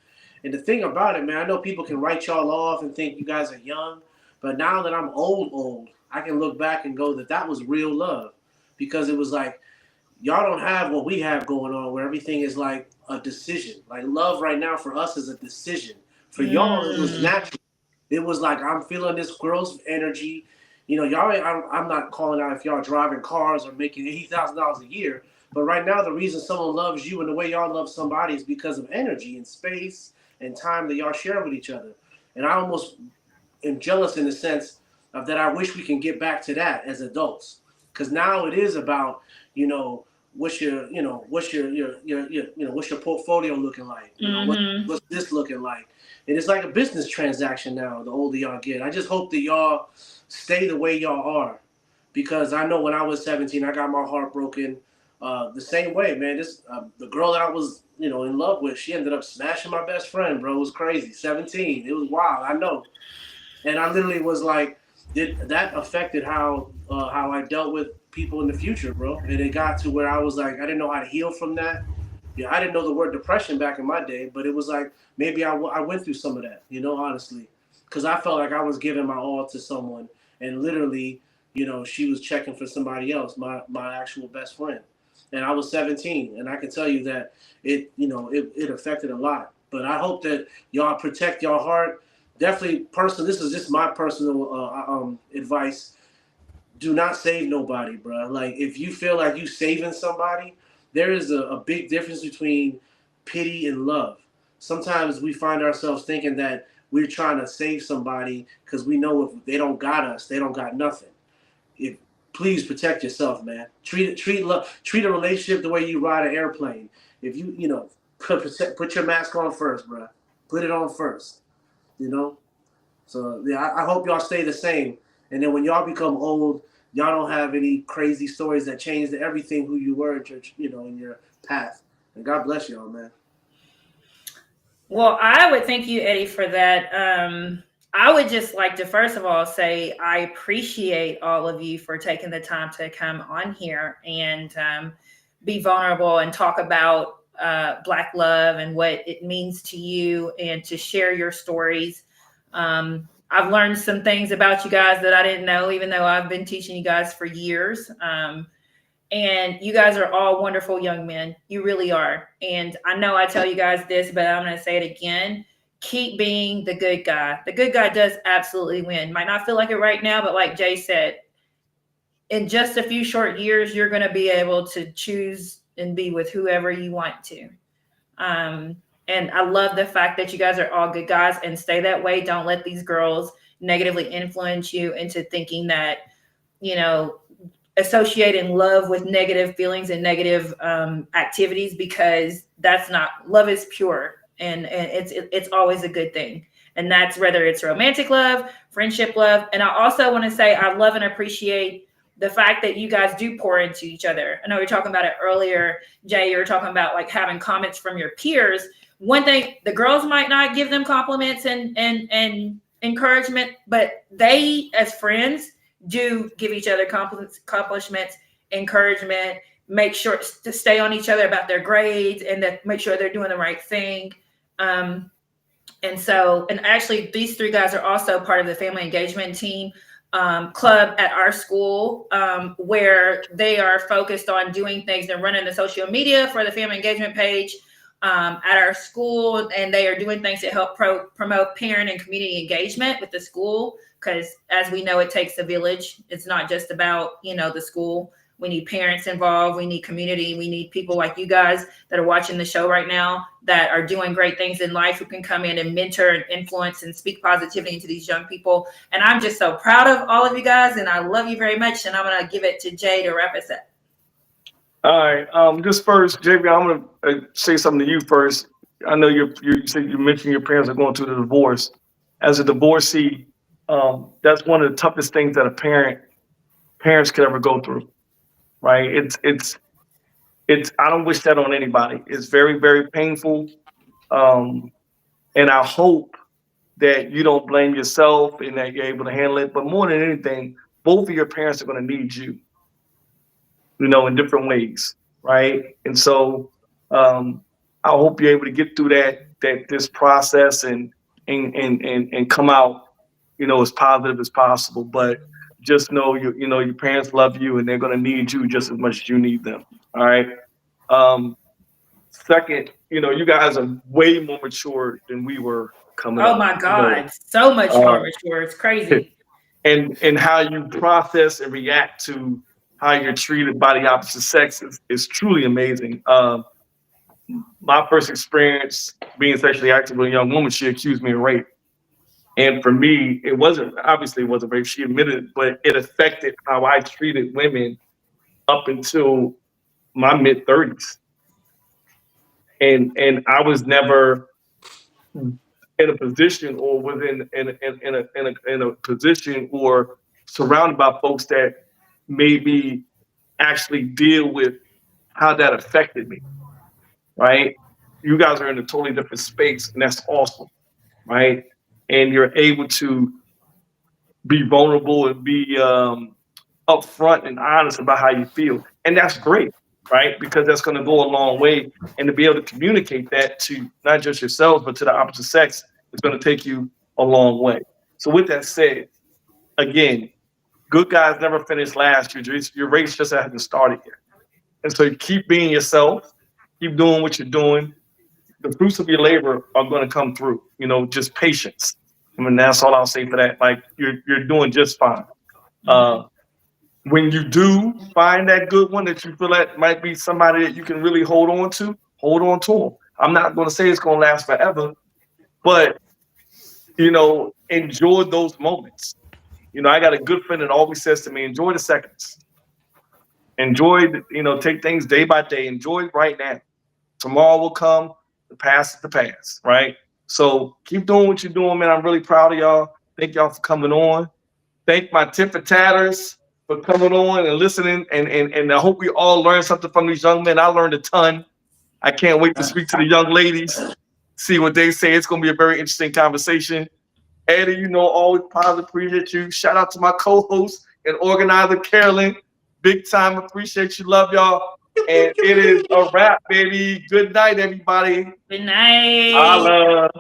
S4: And the thing about it, man, I know people can write y'all off and think you guys are young, but now that I'm old, I can look back and go that was real love, because it was like y'all don't have what we have going on, where everything is like a decision. Like love right now for us is a decision. For y'all, it was
S1: Mm,
S4: natural. It was like I'm feeling this girl's energy. Y'all. I'm not calling out if y'all driving cars or making $80,000 a year, but right now the reason someone loves you and the way y'all love somebody is because of energy and space and time that y'all share with each other. And I almost am jealous in the sense of that. I wish we can get back to that as adults, because now it is about you know what's your portfolio looking like,
S1: mm-hmm.
S4: what's this looking like, and it's like a business transaction now. The older y'all get, I just hope that y'all stay the way y'all are, because I know when I was 17, I got my heart broken. The same way, man. This the girl that I was, in love with, she ended up smashing my best friend, bro. It was crazy. 17, it was wild. I know, and I literally was like, did that affected how I dealt with people in the future, bro? And it got to where I was like, I didn't know how to heal from that. Yeah, I didn't know the word depression back in my day, but it was like maybe I went through some of that, honestly, because I felt like I was giving my all to someone, and literally you know, she was checking for somebody else, my actual best friend. And I was 17, and I can tell you that it affected a lot. But I hope that y'all protect your heart. Definitely, personal. This is just my personal advice. Do not save nobody, bro. Like, if you feel like you saving somebody, there is a big difference between pity and love. Sometimes we find ourselves thinking that we're trying to save somebody because we know if they don't got us, they don't got nothing. If Please protect yourself, man. Treat a relationship the way you ride an airplane. If put your mask on first, bro. Put it on first. You know. So yeah, I hope y'all stay the same. And then when y'all become old, y'all don't have any crazy stories that changed everything who you were in your path. And God bless y'all, man.
S1: Well, I would thank you, Eddie, for that. I would just like to first of all say I appreciate all of you for taking the time to come on here and be vulnerable and talk about Black love and what it means to you and to share your stories. I've learned some things about you guys that I didn't know, even though I've been teaching you guys for years. And you guys are all wonderful young men. You really are. And I know I tell you guys this, but I'm going to say it again. Keep being the good guy. The good guy does absolutely win. Might not feel like it right now, but like Jay said, in just a few short years, you're going to be able to choose and be with whoever you want to. And I love the fact that you guys are all good guys and stay that way. Don't let these girls negatively influence you into thinking that, associating love with negative feelings and negative activities, because that's not love. Is pure, and it's always a good thing. And that's whether it's romantic love, friendship love. And I also want to say I love and appreciate the fact that you guys do pour into each other. I know we were talking about it earlier, Jay. You were talking about like having comments from your peers. One thing, the girls might not give them compliments and encouragement, but they, as friends, do give each other compliments, accomplishments, encouragement, make sure to stay on each other about their grades and that make sure they're doing the right thing. And actually these three guys are also part of the family engagement team club at our school, where they are focused on doing things and running the social media for the family engagement page at our school. And they are doing things to help promote parent and community engagement with the school. Because as we know, it takes a village. It's not just about, the school. We need parents involved. We need community. We need people like you guys that are watching the show right now that are doing great things in life who can come in and mentor and influence and speak positivity into these young people. And I'm just so proud of all of you guys, and I love you very much. And I'm going to give it to Jay to wrap us up.
S3: All right. Just first, JB, I'm gonna say something to you first. I know you said you mentioned your parents are going through the divorce. As a divorcee, that's one of the toughest things that parents could ever go through. Right? It's. I don't wish that on anybody. It's very very painful. And I hope that you don't blame yourself and that you're able to handle it. But more than anything, both of your parents are going to need you, in different ways, right? And so I hope you're able to get through this process and come out, as positive as possible. But just know your parents love you and they're gonna need you just as much as you need them. All right. Second, you guys are way more mature than we were coming
S1: Oh
S3: up.
S1: my God, so much more mature. It's crazy.
S3: And how you process and react to how you're treated by the opposite sex is truly amazing. My first experience being sexually active with a young woman, she accused me of rape. And for me, it wasn't rape. She admitted it, but it affected how I treated women up until my mid 30s. And I was never in a position or within in a position or surrounded by folks that made me actually deal with how that affected me. Right? You guys are in a totally different space, and that's awesome. Right? And you're able to be vulnerable and be upfront and honest about how you feel, and that's great, right? Because that's going to go a long way, and to be able to communicate that to not just yourselves but to the opposite sex is going to take you a long way. So, with that said, again, Good guys never finish last. Your race just hasn't started yet. And so you keep being yourself, keep doing what you're doing. The fruits of your labor are going to come through. You know, just patience. I mean, that's all I'll say for that. Like you're doing just fine. When you do find that good one that you feel that might be somebody that you can really hold on to them. I'm not going to say it's going to last forever, but enjoy those moments. I got a good friend that always says to me, enjoy the seconds. Take things day by day. Enjoy it right now. Tomorrow will come. The past is the past, right? So keep doing what you're doing, man. I'm really proud of y'all. Thank y'all for coming on. Thank my tip for tatters for coming on and listening. And I hope we all learned something from these young men. I learned a ton. I can't wait to speak to the young ladies, see what they say. It's going to be a very interesting conversation. Eddie, always positive. Appreciate you. Shout out to my co-host and organizer, Carolyn. Big time. Appreciate you. Love y'all. And it is a wrap, baby. Good night, everybody.
S1: Good night.
S3: Holla.